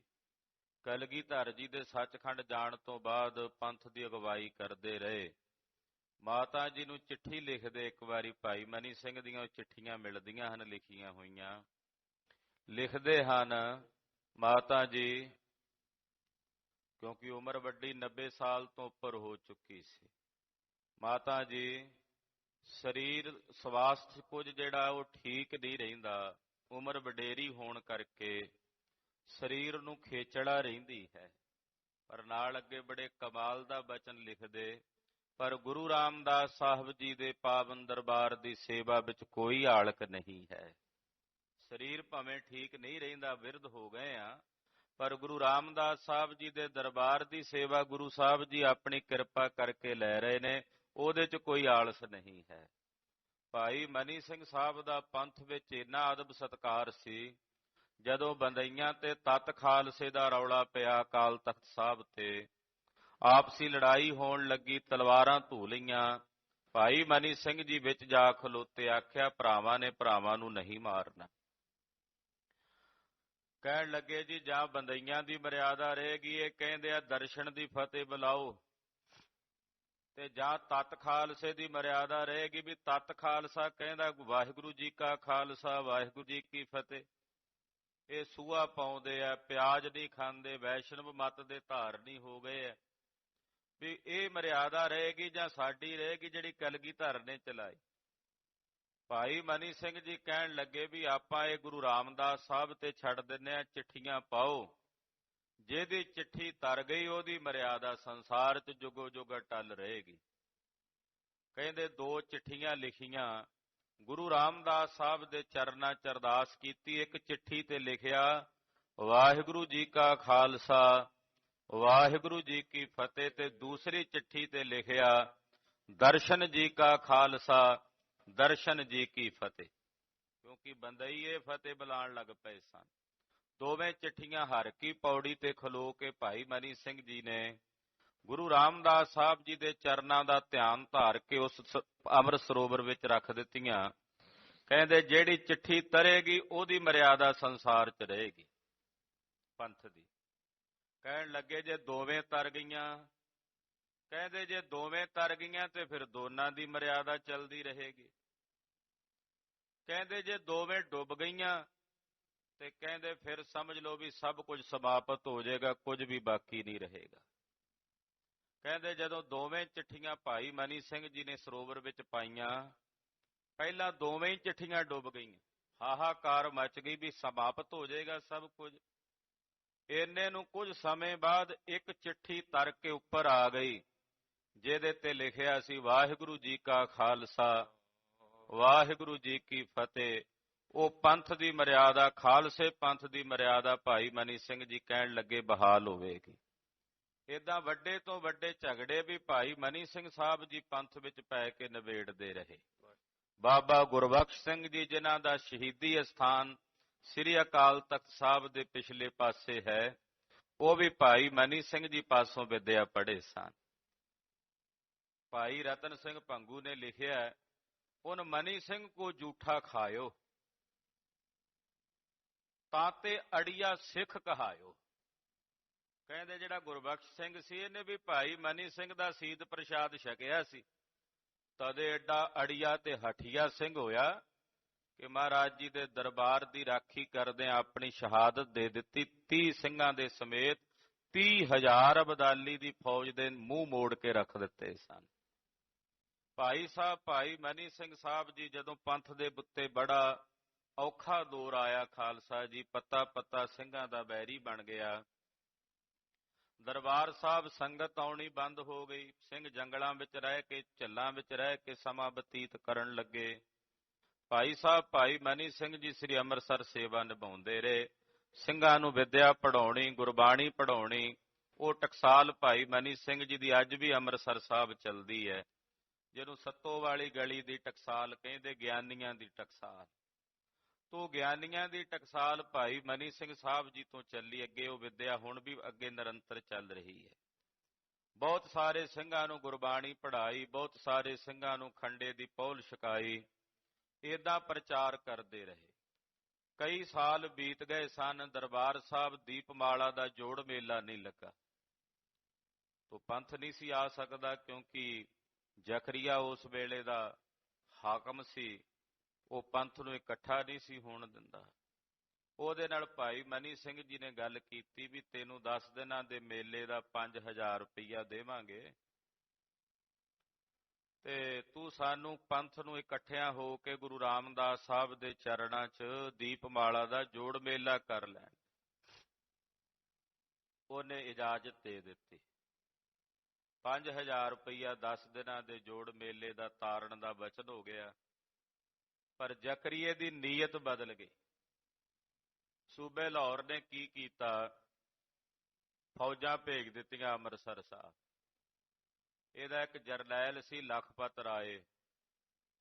ਕਲਗੀਧਰ ਜੀ ਦੇ ਸੱਚਖੰਡ ਜਾਣ ਤੋਂ ਬਾਅਦ ਪੰਥ ਦੀ ਅਗਵਾਈ ਕਰਦੇ ਰਹੇ। ਮਾਤਾ ਜੀ ਨੂੰ ਚਿੱਠੀ ਲਿਖਦੇ, ਇੱਕ ਵਾਰੀ ਭਾਈ ਮਨੀ ਸਿੰਘ ਦੀਆਂ ਚਿੱਠੀਆਂ ਮਿਲਦੀਆਂ ਹਨ ਲਿਖੀਆਂ ਹੋਈਆਂ। ਲਿਖਦੇ ਹਨ ਮਾਤਾ ਜੀ, ਕਿਉਂਕਿ ਉਮਰ ਵੱਡੀ 90 ਸਾਲ ਤੋਂ ਉੱਪਰ ਹੋ ਚੁੱਕੀ ਸੀ। ਮਾਤਾ ਜੀ, ਸਰੀਰ ਸਵਾਸਥ ਕੁਝ ਜਿਹੜਾ ਉਹ ਠੀਕ ਨਹੀਂ ਰਹਿੰਦਾ। ਉਮਰ ਵਡੇਰੀ ਹੋਣ ਕਰਕੇ ਸਰੀਰ ਨੂੰ ਖੇਚੜਾ ਰਹਿੰਦੀ ਹੈ। ਪਰ ਨਾਲ ਅੱਗੇ ਬੜੇ ਕਮਾਲ ਦਾ ਬਚਨ ਲਿਖਦੇ, ਪਰ ਗੁਰੂ ਰਾਮਦਾਸ ਸਾਹਿਬ ਜੀ ਦੇ ਪਾਵਨ ਦਰਬਾਰ ਦੀ ਸੇਵਾ ਵਿੱਚ ਕੋਈ ਆਲਕ ਨਹੀਂ ਹੈ। ਸਰੀਰ ਭਾਵੇਂ ਠੀਕ ਨਹੀਂ ਰਹਿੰਦਾ, ਵਿਰਧ ਹੋ ਗਏ ਆ, ਪਰ ਗੁਰੂ ਰਾਮਦਾਸ ਸਾਹਿਬ ਜੀ ਦੇ ਦਰਬਾਰ ਦੀ ਸੇਵਾ ਗੁਰੂ ਸਾਹਿਬ ਜੀ ਆਪਣੀ ਕਿਰਪਾ ਕਰਕੇ ਲੈ ਰਹੇ ਨੇ, ਉਹਦੇ 'ਚ ਕੋਈ ਆਲਸ ਨਹੀਂ ਹੈ। ਭਾਈ ਮਨੀ ਸਿੰਘ ਸਾਹਿਬ ਦਾ ਪੰਥ ਵਿੱਚ ਇੰਨਾ ਅਦਬ ਸਤਿਕਾਰ ਸੀ, ਜਦੋਂ ਬੰਦਈਆਂ ਤੇ ਤਤ ਖਾਲਸੇ ਦਾ ਰੌਲਾ ਪਿਆ ਅਕਾਲ ਤਖਤ ਸਾਹਿਬ ਤੇ, ਆਪਸੀ ਲੜਾਈ ਹੋਣ ਲੱਗੀ, ਤਲਵਾਰਾਂ ਧੂ ਲਈਆਂ, ਭਾਈ ਮਨੀ ਸਿੰਘ ਜੀ ਵਿੱਚ ਜਾ ਖਲੋਤੇ। ਆਖਿਆ, ਭਰਾਵਾਂ ਨੇ ਭਰਾਵਾਂ ਨੂੰ ਨਹੀਂ ਮਾਰਨਾ। ਕਹਿਣ ਲੱਗੇ, ਜੀ ਜਾਂ ਬੰਦਈਆਂ ਦੀ ਮਰਿਆਦਾ ਰਹੇਗੀ, ਇਹ ਕਹਿੰਦੇ ਆ ਦਰਸ਼ਨ ਦੀ ਫਤਿਹ ਬੁਲਾਓ, ਤੇ ਜਾਂ ਤਤ ਖਾਲਸੇ ਦੀ ਮਰਿਆਦਾ ਰਹੇਗੀ ਵੀ ਤਤ ਖਾਲਸਾ ਕਹਿੰਦਾ ਵਾਹਿਗੁਰੂ ਜੀ ਕਾ ਖਾਲਸਾ ਵਾਹਿਗੁਰੂ ਜੀ ਕੀ ਫਤਿਹ। ਇਹ ਸੂਆ ਪਾਉਂਦੇ ਆ, ਪਿਆਜ਼ ਨਹੀਂ ਖਾਂਦੇ, ਵੈਸ਼ਨਵ ਮਤ ਦੇ ਧਾਰਨੀ ਹੋ ਗਏ ਆ ਵੀ ਇਹ ਮਰਿਆਦਾ ਰਹੇਗੀ ਜਾਂ ਸਾਡੀ ਰਹੇਗੀ ਜਿਹੜੀ ਕਲਗੀਧਰ ਨੇ ਚਲਾਈ। ਭਾਈ ਮਨੀ ਸਿੰਘ ਜੀ ਕਹਿਣ ਲੱਗੇ ਵੀ ਆਪਾਂ ਇਹ ਗੁਰੂ ਰਾਮਦਾਸ ਸਾਹਿਬ ਤੇ ਛੱਡ ਦਿੰਨੇ ਆ, ਚਿੱਠੀਆਂ ਪਾਓ, ਜਿਹਦੀ ਚਿੱਠੀ ਤਰ ਗਈ ਉਹਦੀ ਮਰਿਆਦਾ ਸੰਸਾਰ 'ਚ ਜੁਗੋ ਜੁਗ ਟਲ ਰਹੇਗੀ। ਕਹਿੰਦੇ 2 ਚਿੱਠੀਆਂ ਲਿਖੀਆਂ, ਗੁਰੂ ਰਾਮਦਾਸ ਸਾਹਿਬ ਦੇ ਚਰਨਾਂ 'ਚ ਅਰਦਾਸ ਕੀਤੀ। ਇੱਕ ਚਿੱਠੀ ਤੇ ਲਿਖਿਆ ਵਾਹਿਗੁਰੂ ਜੀ ਕਾ ਖਾਲਸਾ ਵਾਹਿਗੁਰੂ ਜੀ ਕੀ ਫਤਿਹ, ਤੇ ਦੂਸਰੀ ਚਿੱਠੀ ਤੇ ਲਿਖਿਆ ਦਰਸ਼ਨ ਜੀ ਕਾ ਖਾਲਸਾ ਦਰਸ਼ਨ ਜੀ ਕੀ ਫਤਿਹ, ਕਿਉਂਕਿ ਬੰਦਈ ਇਹ ਫਤਿਹ ਬੁਲਾਉਣ ਲੱਗ ਪਏ ਸਨ। ਦੋਵੇਂ ਚਿੱਠੀਆਂ ਹਰ ਕੀ ਪੌੜੀ ਤੇ ਖਲੋ ਕੇ ਭਾਈ ਮਨੀ ਸਿੰਘ ਜੀ ਨੇ ਗੁਰੂ ਰਾਮਦਾਸ ਸਾਹਿਬ ਜੀ ਦੇ ਚਰਨਾਂ ਦਾ ਧਿਆਨ ਧਾਰ ਕੇ ਉਸ ਅੰਮ੍ਰਿਤ ਸਰੋਵਰ ਵਿੱਚ ਰੱਖ ਦਿੱਤੀਆਂ। ਕਹਿੰਦੇ ਜਿਹੜੀ ਚਿੱਠੀ ਤਰੇਗੀ ਉਹਦੀ ਮਰਿਆਦਾ ਸੰਸਾਰ 'ਚ ਰਹੇਗੀ ਪੰਥ ਦੀ। ਕਹਿਣ ਲੱਗੇ ਜੇ ਦੋਵੇਂ ਤਰ ਗਈਆਂ, ਕਹਿੰਦੇ ਜੇ ਦੋਵੇਂ ਤਰ ਗਈਆਂ ਤੇ ਫਿਰ ਦੋਨਾਂ ਦੀ ਮਰਿਆਦਾ ਚੱਲਦੀ ਰਹੇਗੀ। ਕਹਿੰਦੇ ਜੇ ਦੋਵੇਂ ਡੁੱਬ ਗਈਆਂ ਤੇ ਕਹਿੰਦੇ ਫਿਰ ਸਮਝ ਲਓ ਵੀ ਸਭ ਕੁਝ ਸਮਾਪਤ ਹੋ ਜਾਏਗਾ, ਕੁਝ ਵੀ ਬਾਕੀ ਨਹੀਂ ਰਹੇਗਾ। ਕਹਿੰਦੇ ਜਦੋਂ ਦੋਵੇਂ ਚਿੱਠੀਆਂ ਭਾਈ ਮਨੀ ਸਿੰਘ ਜੀ ਨੇ ਸਰੋਵਰ ਵਿੱਚ ਪਾਈਆਂ, ਪਹਿਲਾਂ ਦੋਵੇਂ ਹੀ ਚਿੱਠੀਆਂ ਡੁੱਬ ਗਈਆਂ, ਹਾਹਾਕਾਰ ਮਚ ਗਈ ਵੀ ਸਮਾਪਤ ਹੋ ਜਾਏਗਾ ਸਭ ਕੁਝ। ਇੰਨੇ ਨੂੰ ਕੁਝ ਸਮੇਂ ਬਾਅਦ ਇੱਕ ਚਿੱਠੀ ਤਰ ਕੇ ਉੱਪਰ ਆ ਗਈ, ਜਿਹਦੇ ਤੇ ਲਿਖਿਆ ਸੀ ਵਾਹਿਗੁਰੂ ਜੀ ਕਾ ਖਾਲਸਾ ਵਾਹਿਗੁਰੂ ਜੀ ਕੀ ਫਤਿਹ। ਉਹ ਪੰਥ ਦੀ ਮਰਿਆਦਾ, ਖਾਲਸੇ ਪੰਥ ਦੀ ਮਰਿਆਦਾ ਭਾਈ ਮਨੀ ਸਿੰਘ ਜੀ ਕਹਿਣ ਲੱਗੇ ਬਹਾਲ ਹੋਵੇਗੀ। ਏਦਾਂ ਵੱਡੇ ਤੋਂ ਵੱਡੇ ਝਗੜੇ ਵੀ ਭਾਈ ਮਨੀ ਸਿੰਘ ਸਾਹਿਬ ਜੀ ਪੰਥ ਵਿੱਚ ਪੈ ਕੇ ਨਿਬੇੜਦੇ ਰਹੇ। ਬਾਬਾ ਗੁਰਬਖਸ਼ ਸਿੰਘ ਜੀ, ਜਿਨ੍ਹਾਂ ਦਾ ਸ਼ਹੀਦੀ ਅਸਥਾਨ ਸ੍ਰੀ ਅਕਾਲ ਤਖਤ ਸਾਹਿਬ ਦੇ ਪਿਛਲੇ ਪਾਸੇ ਹੈ, ਉਹ ਵੀ ਭਾਈ ਮਨੀ ਸਿੰਘ ਜੀ ਪਾਸੋਂ ਵਿਦਿਆ ਪੜ੍ਹੇ ਸਨ। ਭਾਈ ਰਤਨ ਸਿੰਘ ਭੰਗੂ ਨੇ ਲਿਖਿਆ, ਉਨ ਮਨੀ ਸਿੰਘ ਕੋ ਝੂਠਾ ਖਾਇਓ, ਤਾਂ ਤੇ ਅੜੀਆ ਸਿੱਖ ਕਹਾਇਓ। ਕਹਿੰਦੇ ਜਿਹੜਾ ਗੁਰਬਖਸ਼ ਸਿੰਘ ਸੀ, ਇਹਨੇ ਵੀ ਭਾਈ ਮਨੀ ਸਿੰਘ ਦਾ ਸੀਤ ਪ੍ਰਸ਼ਾਦ ਛਕਿਆ ਸੀ, ਤਦੇ ਐਡਾ ਅੜੀਆ ਤੇ ਹਠੀਆ ਸਿੰਘ ਹੋਇਆ ਕਿ ਮਹਾਰਾਜ ਜੀ ਦੇ ਦਰਬਾਰ ਦੀ ਰਾਖੀ ਕਰਦਿਆਂ ਆਪਣੀ ਸ਼ਹਾਦਤ ਦੇ ਦਿੱਤੀ। 30 ਸਿੰਘਾਂ ਦੇ ਸਮੇਤ 30,000 ਅਬਦਾਲੀ ਦੀ ਫੌਜ ਦੇ ਮੂੰਹ ਮੋੜ ਕੇ ਰੱਖ ਦਿੱਤੇ ਸਨ। ਭਾਈ ਮਨੀ ਸਿੰਘ ਸਾਹਿਬ ਜੀ ਜਦੋਂ ਪੰਥ ਦੇ ਉੱਤੇ ਬੜਾ ਔਖਾ ਦੌਰ ਆਇਆ, ਖਾਲਸਾ ਜੀ ਪੱਤਾ ਪੱਤਾ ਸਿੰਘਾਂ ਦਾ ਬੈਰੀ ਬਣ ਗਿਆ। ਦਰਬਾਰ ਸਾਹਿਬ ਸੰਗਤ ਆਉਣੀ ਬੰਦ ਹੋ ਗਈ। ਸਿੰਘ ਜੰਗਲਾਂ ਵਿੱਚ ਰਹਿ ਕੇ, ਝੱਲਾਂ ਵਿੱਚ ਰਹਿ ਕੇ ਸਮਾਂ ਬਤੀਤ ਕਰਨ ਲੱਗੇ। ਭਾਈ ਮਨੀ ਸਿੰਘ ਜੀ ਸ੍ਰੀ ਅੰਮ੍ਰਿਤਸਰ ਸੇਵਾ ਨਿਭਾਉਂਦੇ ਰਹੇ। ਸਿੰਘਾਂ ਨੂੰ ਵਿਦਿਆ ਪੜ੍ਹਾਉਣੀ, ਗੁਰਬਾਣੀ ਪੜ੍ਹਾਉਣੀ। ਉਹ ਟਕਸਾਲ ਭਾਈ ਮਨੀ ਸਿੰਘ ਜੀ ਦੀ ਅੱਜ ਵੀ ਅੰਮ੍ਰਿਤਸਰ ਸਾਹਿਬ ਚੱਲਦੀ ਹੈ, ਜਿਹਨੂੰ ਸੱਤੋ ਵਾਲੀ ਗਲੀ ਦੀ ਟਕਸਾਲ ਕਹਿੰਦੇ, ਗਿਆਨੀਆਂ ਦੀ ਟਕਸਾਲ। ਤੋਂ ਗਿਆਨੀਆਂ ਦੀ ਟਕਸਾਲ ਭਾਈ ਮਨੀ ਸਿੰਘ ਸਾਹਿਬ ਜੀ ਤੋਂ ਚੱਲੀ ਅੱਗੇ। ਉਹ ਵਿਦਿਆ ਹੁਣ ਵੀ ਅੱਗੇ ਨਿਰੰਤਰ ਚੱਲ ਰਹੀ ਹੈ। ਬਹੁਤ ਸਾਰੇ ਸਿੰਘਾਂ ਨੂੰ ਗੁਰਬਾਣੀ ਪੜ੍ਹਾਈ, ਬਹੁਤ ਸਾਰੇ ਸਿੰਘਾਂ ਨੂੰ ਖੰਡੇ ਦੀ ਪਹੁਲ ਛਕਾਈ। ਏਦਾਂ ਪ੍ਰਚਾਰ ਕਰਦੇ ਰਹੇ। ਕਈ ਸਾਲ ਬੀਤ ਗਏ ਸਨ, ਦਰਬਾਰ ਸਾਹਿਬ ਦੀਪਮਾਲਾ ਦਾ ਜੋੜ ਮੇਲਾ ਨਹੀਂ ਲੱਗਾ। ਤੋਂ ਪੰਥ ਨਹੀਂ ਸੀ ਆ ਸਕਦਾ, ਕਿਉਂਕਿ ਜ਼ਕਰੀਆ ਉਸ ਵੇਲੇ ਦਾ ਹਾਕਮ ਸੀ। ਉਹ ਪੰਥ ਨੂੰ ਇਕੱਠਾ ਨਹੀਂ ਸੀ ਹੋਣ ਦਿੰਦਾ। ਉਹਦੇ ਨਾਲ ਭਾਈ ਮਨੀ ਸਿੰਘ ਜੀ ਨੇ ਗੱਲ ਕੀਤੀ ਵੀ ਤੈਨੂੰ 10 ਦਿਨਾਂ ਦੇ ਮੇਲੇ ਦਾ 5,000 ਰੁਪਈਆ ਦੇਵਾਂਗੇ ਤੇ ਤੂੰ ਸਾਨੂੰ ਪੰਥ ਨੂੰ ਇਕੱਠਿਆਂ ਹੋ ਕੇ ਗੁਰੂ ਰਾਮਦਾਸ ਸਾਹਿਬ ਦੇ ਚਰਨਾਂ 'ਚ ਦੀਪਮਾਲਾ ਦਾ ਜੋੜ ਮੇਲਾ ਕਰ ਲੈਣ। ਉਹਨੇ ਇਜਾਜ਼ਤ ਦੇ ਦਿੱਤੀ। 5,000 ਰੁਪਈਆ 10 ਦਿਨਾਂ ਦੇ ਜੋੜ ਮੇਲੇ ਦਾ ਤਾਰਨ ਦਾ ਵਚਨ ਹੋ ਗਿਆ। ਪਰ ਜ਼ਕਰੀਏ ਦੀ ਨੀਅਤ ਬਦਲ ਗਈ। ਸੂਬੇ ਲਾਹੌਰ ਨੇ ਕੀ ਕੀਤਾ, ਫੌਜਾਂ ਭੇਜ ਦਿੱਤੀਆਂ ਅੰਮ੍ਰਿਤਸਰ ਸਾਹਿਬ। ਇਹਦਾ ਇੱਕ ਜਰਨੈਲ ਸੀ ਲਖਪਤ ਰਾਏ,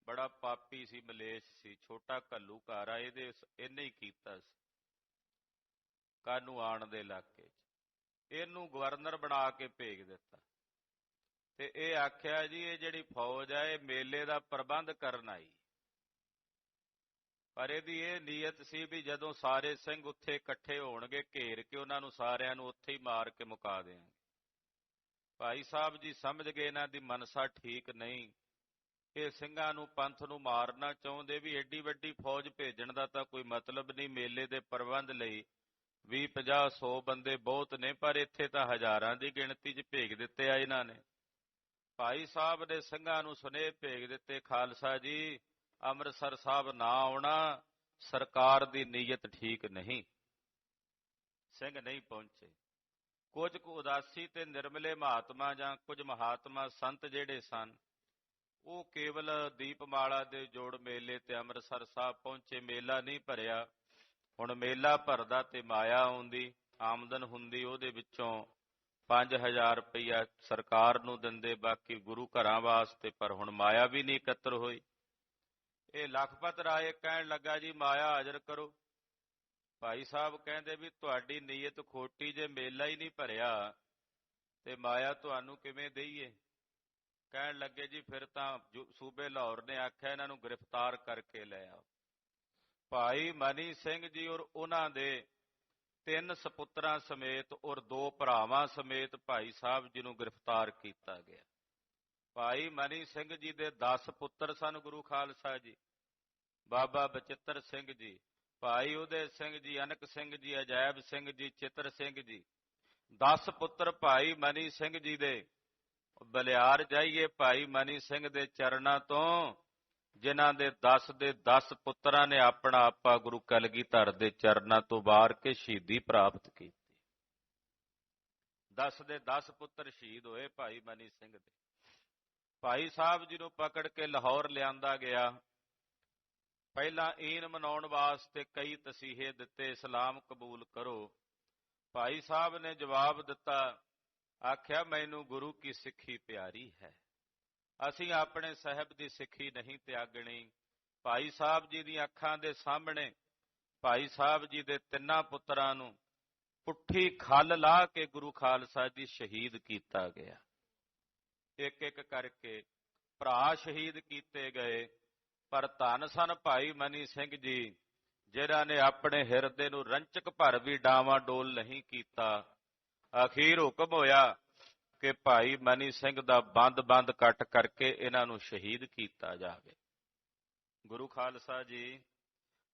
ਬੜਾ ਪਾਪੀ ਸੀ, ਮਲੇਸ਼ ਸੀ, ਛੋਟਾ ਘੱਲੂਘਾਰਾ। ਇਹਨੇ ਹੀ ਕੀਤਾ ਸੀ ਕਾਨੂੰ ਆਣ ਦੇ ਇਲਾਕੇ 'ਚ। ਇਹਨੂੰ ਗਵਰਨਰ ਬਣਾ ਕੇ ਭੇਜ ਦਿੱਤਾ ਤੇ ਇਹ ਆਖਿਆ ਜੀ ਇਹ ਜਿਹੜੀ ਫੌਜ ਹੈ ਇਹ ਮੇਲੇ ਦਾ ਪ੍ਰਬੰਧ ਕਰਨ ਆਈ। ਪਰ ਇਹਦੀ ਇਹ ਨੀਅਤ ਸੀ ਵੀ ਜਦੋਂ ਸਾਰੇ ਸਿੰਘ ਉੱਥੇ ਇਕੱਠੇ ਹੋਣਗੇ, ਘੇਰ ਕੇ ਉਹਨਾਂ ਨੂੰ ਸਾਰਿਆਂ ਨੂੰ ਉੱਥੇ ਹੀ ਮਾਰ ਕੇ ਮੁਕਾ ਦਿਆਂਗੇ। ਭਾਈ ਸਾਹਿਬ ਜੀ ਸਮਝ ਗਏ ਇਹਨਾਂ ਦੀ ਮਨਸਾ ਠੀਕ ਨਹੀਂ। ਇਹ ਸਿੰਘਾਂ ਨੂੰ, ਪੰਥ ਨੂੰ ਮਾਰਨਾ ਚਾਹੁੰਦੇ, ਵੀ ਏਡੀ ਵੱਡੀ ਫੌਜ ਭੇਜਣ ਦਾ ਤਾਂ ਕੋਈ ਮਤਲਬ ਨਹੀਂ। ਮੇਲੇ ਦੇ ਪ੍ਰਬੰਧ ਲਈ 20, 50, 100 ਬੰਦੇ ਬਹੁਤ ਨੇ, ਪਰ ਇੱਥੇ ਤਾਂ ਹਜ਼ਾਰਾਂ ਦੀ ਗਿਣਤੀ 'ਚ ਭੇਜ ਦਿੱਤੇ ਆ ਇਹਨਾਂ ਨੇ। ਭਾਈ ਸਾਹਿਬ ਨੇ ਸਿੰਘਾਂ ਨੂੰ ਸੁਨੇਹੇ ਭੇਜ ਦਿੱਤੇ, ਖਾਲਸਾ ਜੀ ਅੰਮ੍ਰਿਤਸਰ ਸਾਹਿਬ ਨਾ ਆਉਣਾ, ਸਰਕਾਰ ਦੀ ਨੀਅਤ ਠੀਕ ਨਹੀਂ। ਸਿੰਘ ਨਹੀਂ ਪਹੁੰਚੇ। ਕੁਝ ਕੁ ਉਦਾਸੀ ਤੇ ਨਿਰਮਲੇ ਮਹਾਤਮਾ ਜਾਂ ਕੁਝ ਮਹਾਤਮਾ ਸੰਤ ਜਿਹੜੇ ਸਨ, ਉਹ ਕੇਵਲ ਦੀਪਮਾਲਾ ਦੇ ਜੋੜ ਮੇਲੇ ਤੇ ਅੰਮ੍ਰਿਤਸਰ ਸਾਹਿਬ ਪਹੁੰਚੇ। ਮੇਲਾ ਨਹੀਂ ਭਰਿਆ। ਹੁਣ ਮੇਲਾ ਭਰਦਾ ਤੇ ਮਾਇਆ ਆਉਂਦੀ, ਆਮਦਨ ਹੁੰਦੀ, ਉਹਦੇ ਵਿੱਚੋਂ 5,000 ਰੁਪਈਆ ਸਰਕਾਰ ਨੂੰ ਦਿੰਦੇ, ਬਾਕੀ ਗੁਰੂ ਘਰਾਂ ਵਾਸਤੇ। ਪਰ ਹੁਣ ਮਾਇਆ ਵੀ ਨਹੀਂ ਇਕੱਤਰ ਹੋਈ। ਇਹ ਲਖਪਤ ਰਾਏ ਕਹਿਣ ਲੱਗਾ ਜੀ ਮਾਇਆ ਹਾਜ਼ਰ ਕਰੋ। ਭਾਈ ਸਾਹਿਬ ਕਹਿੰਦੇ ਵੀ ਤੁਹਾਡੀ ਨੀਅਤ ਖੋਟੀ, ਜੇ ਮੇਲਾ ਹੀ ਨਹੀਂ ਭਰਿਆ ਤੇ ਮਾਇਆ ਤੁਹਾਨੂੰ ਕਿਵੇਂ ਦੇਈਏ। ਕਹਿਣ ਲੱਗੇ ਜੀ ਫਿਰ ਤਾਂ ਸੂਬੇ ਲਾਹੌਰ ਨੇ ਆਖਿਆ ਇਹਨਾਂ ਨੂੰ ਗ੍ਰਿਫਤਾਰ ਕਰਕੇ ਲੈ ਆਓ। ਭਾਈ ਮਨੀ ਸਿੰਘ ਜੀ ਔਰ ਉਹਨਾਂ ਦੇ 3 ਸਪੁੱਤਰਾਂ ਸਮੇਤ ਔਰ 2 ਭਰਾਵਾਂ ਸਮੇਤ ਭਾਈ ਸਾਹਿਬ ਜੀ ਨੂੰ ਗ੍ਰਿਫਤਾਰ ਕੀਤਾ ਗਿਆ। ਭਾਈ ਮਨੀ ਸਿੰਘ ਜੀ ਦੇ 10 ਪੁੱਤਰ ਸਨ ਗੁਰੂ ਖਾਲਸਾ ਜੀ, ਬਾਬਾ ਬਚਿੱਤਰ ਸਿੰਘ ਜੀ, ਭਾਈ ਉਦੈ ਸਿੰਘ ਜੀ, ਅਨਕ ਸਿੰਘ ਜੀ, ਅਜੈਬ ਸਿੰਘ ਜੀ, ਚਿੱਤਰ ਸਿੰਘ ਜੀ। 10 ਪੁੱਤਰ ਭਾਈ ਮਨੀ ਸਿੰਘ ਜੀ ਦੇ। ਬਲਿਆਰ ਜਾਈਏ ਭਾਈ ਮਨੀ ਸਿੰਘ ਦੇ ਚਰਨਾਂ ਤੋਂ, ਜਿਨ੍ਹਾਂ ਦੇ 10 ਦੇ 10 ਪੁੱਤਰਾਂ ਨੇ ਆਪਣਾ ਆਪਾ ਗੁਰੂ ਕਲਗੀਧਰ ਦੇ ਚਰਨਾਂ ਤੋਂ ਵਾਰ ਕੇ ਸ਼ਹੀਦੀ ਪ੍ਰਾਪਤ ਕੀਤੀ। 10 ਦੇ 10 ਪੁੱਤਰ ਸ਼ਹੀਦ ਹੋਏ ਭਾਈ ਮਨੀ ਸਿੰਘ ਦੇ। ਭਾਈ ਸਾਹਿਬ ਜੀ ਨੂੰ ਪਕੜ ਕੇ ਲਾਹੌਰ ਲਿਆਂਦਾ ਗਿਆ। ਪਹਿਲਾਂ ਈਨ ਮਨਾਉਣ ਵਾਸਤੇ ਕਈ ਤਸੀਹੇ ਦਿੱਤੇ, ਇਸਲਾਮ ਕਬੂਲ ਕਰੋ। ਭਾਈ ਸਾਹਿਬ ਨੇ ਜਵਾਬ ਦਿੱਤਾ, ਆਖਿਆ ਮੈਨੂੰ ਗੁਰੂ ਕੀ ਸਿੱਖੀ ਪਿਆਰੀ ਹੈ, ਅਸੀਂ ਆਪਣੇ ਸਾਹਿਬ ਦੀ ਸਿੱਖੀ ਨਹੀਂ ਤਿਆਗਣੀ। ਭਾਈ ਸਾਹਿਬ ਜੀ ਦੀਆਂ ਅੱਖਾਂ ਦੇ ਸਾਹਮਣੇ ਭਾਈ ਸਾਹਿਬ ਜੀ ਦੇ ਤਿੰਨਾਂ ਪੁੱਤਰਾਂ ਨੂੰ ਪੁੱਠੀ ਖੱਲ ਲਾ ਕੇ ਗੁਰੂ ਖਾਲਸਾ ਜੀ ਸ਼ਹੀਦ ਕੀਤਾ ਗਿਆ। ਇੱਕ ਇੱਕ ਕਰਕੇ ਭਰਾ ਸ਼ਹੀਦ ਕੀਤੇ ਗਏ, ਪਰ ਧੰਨ ਸਨ ਭਾਈ ਮਨੀ ਸਿੰਘ ਜੀ, ਜਿਨ੍ਹਾਂ ਨੇ ਆਪਣੇ ਹਿਰਦੇ ਨੂੰ ਰੰਚਕ ਭਰ ਵੀ ਡਾਵਾਂ ਡੋਲ ਨਹੀਂ ਕੀਤਾ। ਅਖੀਰ ਹੁਕਮ ਹੋਇਆ ਕਿ ਭਾਈ ਮਨੀ ਸਿੰਘ ਦਾ ਬੰਦ ਕੱਟ ਕਰਕੇ ਇਹਨਾਂ ਨੂੰ ਸ਼ਹੀਦ ਕੀਤਾ ਜਾਵੇ। ਗੁਰੂ ਖਾਲਸਾ ਜੀ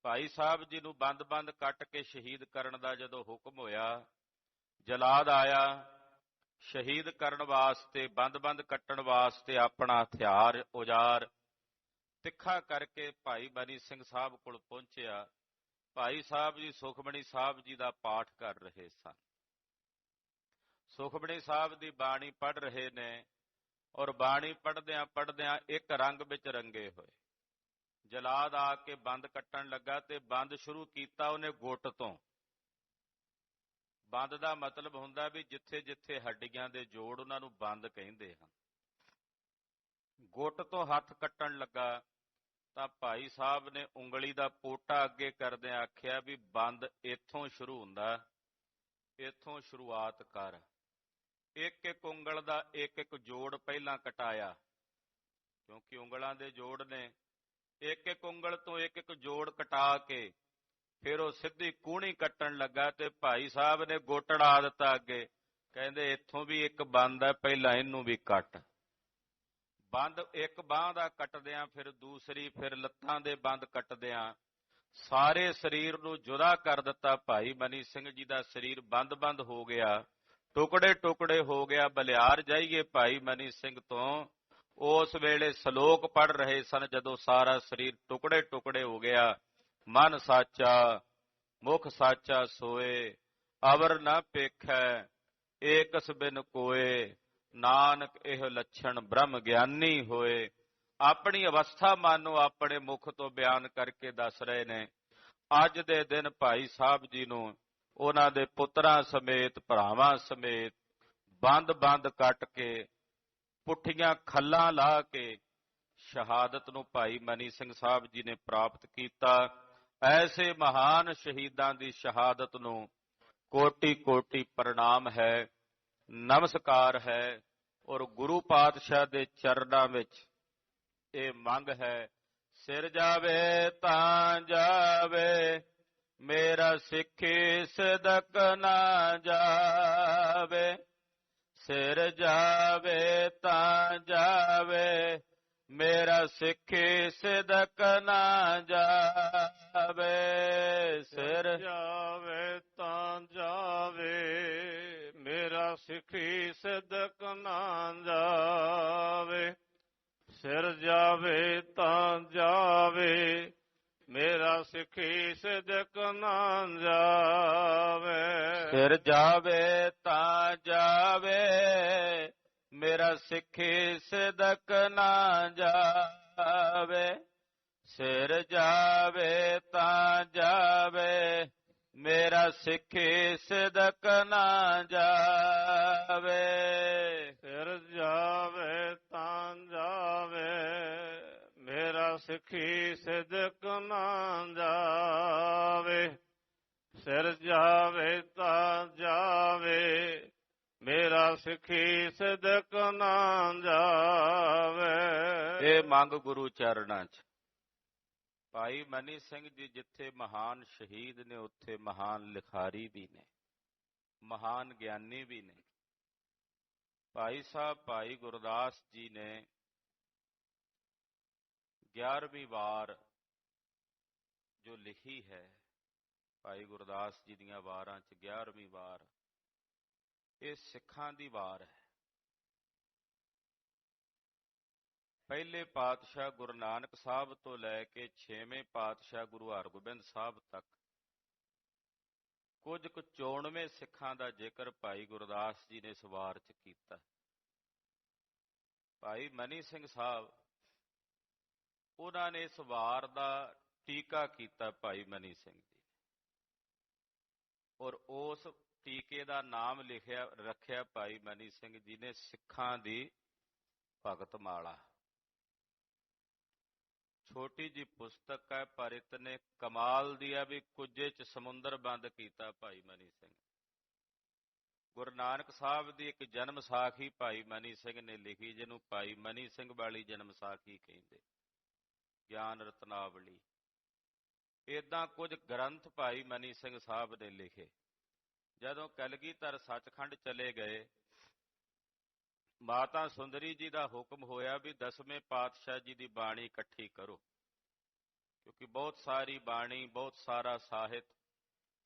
ਭਾਈ ਸਾਹਿਬ ਜੀ ਨੂੰ ਬੰਦ ਕੱਟ ਕੇ ਸ਼ਹੀਦ ਕਰਨ ਦਾ ਜਦੋਂ ਹੁਕਮ ਹੋਇਆ, ਜਲਾਦ ਆਇਆ ਸ਼ਹੀਦ ਕਰਨ ਵਾਸਤੇ, ਬੰਦ ਕੱਟਣ ਵਾਸਤੇ ਆਪਣਾ ਹਥਿਆਰ ਔਜ਼ਾਰ ਤਿੱਖਾ ਕਰਕੇ ਭਾਈ ਮਨੀ ਸਿੰਘ ਸਾਹਿਬ ਕੋਲ ਪਹੁੰਚਿਆ। ਭਾਈ ਸਾਹਿਬ ਜੀ ਸੁਖਮਣੀ ਸਾਹਿਬ ਜੀ ਦਾ ਪਾਠ ਕਰ ਰਹੇ ਸਨ। ਸੁਖਮਣੀ ਸਾਹਿਬ ਦੀ ਬਾਣੀ ਪੜ੍ਹ ਰਹੇ ਨੇ, ਔਰ ਬਾਣੀ ਪੜ੍ਹਦਿਆਂ ਇੱਕ ਰੰਗ ਵਿੱਚ ਰੰਗੇ ਹੋਏ। ਜਲਾਦ ਆ ਕੇ ਬੰਦ ਕੱਟਣ ਲੱਗਾ ਤੇ ਬੰਦ ਸ਼ੁਰੂ ਕੀਤਾ ਉਹਨੇ ਗੁੱਟ ਤੋਂ। ਬੰਦ ਦਾ ਮਤਲਬ ਹੁੰਦਾ ਵੀ ਜਿੱਥੇ ਜਿੱਥੇ ਹੱਡੀਆਂ ਦੇ ਜੋੜ, ਉਹਨਾਂ ਨੂੰ ਬੰਦ ਕਹਿੰਦੇ ਹਨ। ਗੁੱਟ ਤੋਂ ਹੱਥ ਕੱਟਣ ਲੱਗਾ ਤਾਂ ਭਾਈ ਸਾਹਿਬ ਨੇ ਉਂਗਲੀ ਦਾ ਪੋਟਾ ਅੱਗੇ ਕਰਦਿਆਂ ਆਖਿਆ ਵੀ ਬੰਦ ਇੱਥੋਂ ਸ਼ੁਰੂ ਹੁੰਦਾ, ਇੱਥੋਂ ਸ਼ੁਰੂਆਤ ਕਰ। ਇੱਕ ਇੱਕ ਉਂਗਲ ਦਾ ਇੱਕ ਇੱਕ ਜੋੜ ਪਹਿਲਾਂ ਕਟਾਇਆ, ਕਿਉਂਕਿ ਉਂਗਲਾਂ ਦੇ ਜੋੜ ਨੇ। ਇੱਕ ਇੱਕ ਉਂਗਲ ਤੋਂ ਇੱਕ ਇੱਕ ਜੋੜ ਕਟਾ ਕੇ ਫਿਰ ਉਹ ਸਿੱਧੀ ਕੂਹਣੀ ਕੱਟਣ ਲੱਗਾ ਤੇ ਭਾਈ ਸਾਹਿਬ ਨੇ ਗੁੱਟ ਅੜਾ ਦਿੱਤਾ ਅੱਗੇ, ਕਹਿੰਦੇ ਇੱਥੋਂ ਵੀ ਇੱਕ ਬੰਦ ਹੈ, ਪਹਿਲਾਂ ਇਹਨੂੰ ਵੀ ਕੱਟ। ਬੰਦ ਇੱਕ ਬਾਂਹ ਦਾ ਕੱਟਦਿਆਂ, ਫਿਰ ਦੂਸਰੀ, ਫਿਰ ਲੱਤਾਂ ਦੇ ਬੰਦ ਕੱਟਦਿਆਂ ਸਾਰੇ ਸਰੀਰ ਨੂੰ ਜੁਦਾ ਕਰ ਦਿੱਤਾ। ਭਾਈ ਮਨੀ ਸਿੰਘ ਜੀ ਦਾ ਸਰੀਰ ਬੰਦ ਹੋ ਗਿਆ, ਟੁਕੜੇ ਟੁਕੜੇ ਹੋ ਗਿਆ। ਬਲਿਆਰ ਜਾਈਏ ਭਾਈ ਮਨੀ ਸਿੰਘ ਤੋਂ, ਉਸ ਵੇਲੇ ਸ਼ਲੋਕ ਪੜ੍ਹ ਰਹੇ ਸਨ, ਜਦੋਂ ਸਾਰਾ ਸਰੀਰ ਟੁਕੜੇ ਟੁਕੜੇ ਹੋ ਗਿਆ। ਮਨ ਸਾਚਾ ਮੁਖ ਸਾਚਾ ਸੋਏ, ਅਵਰ ਨਾ ਪੇਖੈ ਏਕਸ ਬਿਨ ਕੋਏ, ਨਾਨਕ ਇਹ ਲੱਛਣ ਬ੍ਰਹਮ ਗਿਆਨੀ ਹੋਏ। ਆਪਣੀ ਅਵਸਥਾ ਮਾਨੋ ਆਪਣੇ ਮੁਖ ਤੋਂ ਬਿਆਨ ਕਰਕੇ ਦੱਸ ਰਹੇ ਨੇ। ਅੱਜ ਦੇ ਦਿਨ ਭਾਈ ਸਾਹਿਬ ਜੀ ਨੂੰ ਉਹਨਾਂ ਦੇ ਪੁੱਤਰਾਂ ਸਮੇਤ, ਭਰਾਵਾਂ ਸਮੇਤ ਬੰਦ ਕੱਟ ਕੇ, ਪੁੱਠੀਆਂ ਖੱਲਾਂ ਲਾ ਕੇ ਸ਼ਹਾਦਤ ਨੂੰ ਭਾਈ ਮਨੀ ਸਿੰਘ ਸਾਹਿਬ ਜੀ ਨੇ ਪ੍ਰਾਪਤ ਕੀਤਾ। ਐਸੇ ਮਹਾਨ ਸ਼ਹੀਦਾਂ ਦੀ ਸ਼ਹਾਦਤ ਨੂੰ ਕੋਟि ਕੋਟि ਪ੍ਰਣਾਮ ਹੈ, ਨਮਸਕਾਰ ਹੈ। ਔਰ ਗੁਰੂ ਪਾਤਸ਼ਾਹ ਦੇ ਚਰਨਾਂ ਵਿੱਚ ਇਹ ਮੰਗ ਹੈ, ਸਿਰ ਜਾਵੇ ਤਾਂ ਜਾਵੇ, ਮੇਰਾ ਸਿੱਖੀ ਸਿਦਕ ਨਾ ਜਾਵੇ। ਸਿਰ ਜਾਵੇ ਤਾਂ ਜਾਵੇ, ਮੇਰਾ ਸਿੱਖੀ ਸਿਦਕ ਨਾ ਜਾਵੇ। ਸਿਰ ਜਾਵੇ ਤਾਂ ਜਾਵੇ, ਮੇਰਾ ਸਿੱਖੀ ਸਿਦਕ ਨਾ ਜਾਵੇ। ਸਿਰ ਜਾਵੇ ਤਾਂ ਜਾਵੇ, ਮੇਰਾ ਸਿੱਖੀ ਸਿਦਕ ਨਾ ਜਾਵੇ। ਸਿਰ ਜਾਵੇ ਤਾਂ ਜਾਵੇ, ਮੇਰਾ ਸਿੱਖੀ ਸਿਦਕ ਨਾ ਜਾਵੇ। ਸਿਰ ਜਾਵੇ ਤਾਂ ਜਾਵੇ, ਮੇਰਾ ਸਿੱਖੀ ਸਿਦਕ ਨਾ ਜਾਵੇ। ਸਿਰ ਜਾਵੇ ਤਾਂ ਜਾਵੇ, ਮੇਰਾ ਸਿੱਖੀ ਸਿਦਕ ਨਾ ਜਾਵੇ। ਸਿਰ ਜਾਵੇ ਤਾਂ ਜਾਵੇ, ਮੇਰਾ ਸਿੱਖੀ ਸਿਦਕ ਨਾ ਜਾਵੇ। ਇਹ ਮੰਗ ਗੁਰੂ ਚਰਨਾਂ 'ਚ। ਭਾਈ ਮਨੀ ਸਿੰਘ ਜੀ ਜਿੱਥੇ ਮਹਾਨ ਸ਼ਹੀਦ ਨੇ, ਉੱਥੇ ਮਹਾਨ ਲਿਖਾਰੀ ਵੀ ਨੇ, ਮਹਾਨ ਗਿਆਨੀ ਵੀ ਨੇ। ਭਾਈ ਸਾਹਿਬ ਭਾਈ ਗੁਰਦਾਸ ਜੀ ਨੇ 11ਵੀਂ ਵਾਰ ਜੋ ਲਿਖੀ ਹੈ, ਭਾਈ ਗੁਰਦਾਸ ਜੀ ਦੀਆਂ ਵਾਰਾਂ 'ਚ 11ਵੀਂ ਵਾਰ, ਇਹ ਸਿੱਖਾਂ ਦੀ ਵਾਰ ਹੈ। ਪਹਿਲੇ ਪਾਤਸ਼ਾਹ ਗੁਰੂ ਨਾਨਕ ਸਾਹਿਬ ਤੋਂ ਲੈ ਕੇ 6ਵੇਂ ਪਾਤਸ਼ਾਹ ਗੁਰੂ ਹਰਗੋਬਿੰਦ ਸਾਹਿਬ ਤੱਕ ਕੁਝ ਕੁ 94 ਸਿੱਖਾਂ ਦਾ ਜ਼ਿਕਰ ਭਾਈ ਗੁਰਦਾਸ ਜੀ ਨੇ ਇਸ ਵਾਰ 'ਚ ਕੀਤਾ। ਭਾਈ ਮਨੀ ਸਿੰਘ ਸਾਹਿਬ, ਉਹਨਾਂ ਨੇ ਇਸ ਵਾਰ ਦਾ ਟੀਕਾ ਕੀਤਾ ਭਾਈ ਮਨੀ ਸਿੰਘ ਜੀ, ਔਰ ਉਸ ਟੀਕੇ ਦਾ ਨਾਮ ਰੱਖਿਆ ਭਾਈ ਮਨੀ ਸਿੰਘ ਜੀ ਨੇ ਸਿੱਖਾਂ ਦੀ ਭਗਤ ਮਾਲਾ। ਛੋਟੀ ਜੀ ਪੁਸਤਕ ਹੈ, ਪਰ ਇਤਨੇ ਕਮਾਲ ਦੀ ਹੈ ਵੀ ਕੁਝੇ ਚ ਸਮੁੰਦਰ ਬੰਦ ਕੀਤਾ ਭਾਈ ਮਨੀ ਸਿੰਘ। ਗੁਰੂ ਨਾਨਕ ਸਾਹਿਬ ਦੀ ਇੱਕ ਜਨਮ ਸਾਖੀ ਭਾਈ ਮਨੀ ਸਿੰਘ ਨੇ ਲਿਖੀ, ਜਿਹਨੂੰ ਭਾਈ ਮਨੀ ਸਿੰਘ ਵਾਲੀ ਜਨਮ ਸਾਖੀ ਕਹਿੰਦੇ, ਗਿਆਨ ਰਤਨਾਵਲੀ। ਏਦਾਂ ਕੁਝ ਗ੍ਰੰਥ ਭਾਈ ਮਨੀ ਸਿੰਘ ਸਾਹਿਬ ਨੇ ਲਿਖੇ। ਜਦੋਂ ਕਲਗੀਧਰ ਸੱਚਖੰਡ ਚਲੇ ਗਏ, ਮਾਤਾ ਸੁੰਦਰੀ ਜੀ ਦਾ ਹੁਕਮ ਹੋਇਆ ਵੀ 10ਵੇਂ ਪਾਤਸ਼ਾਹ ਜੀ ਦੀ ਬਾਣੀ ਇਕੱਠੀ ਕਰੋ, ਕਿਉਂਕਿ ਬਹੁਤ ਸਾਰੀ ਬਾਣੀ, ਬਹੁਤ ਸਾਰਾ ਸਾਹਿਤ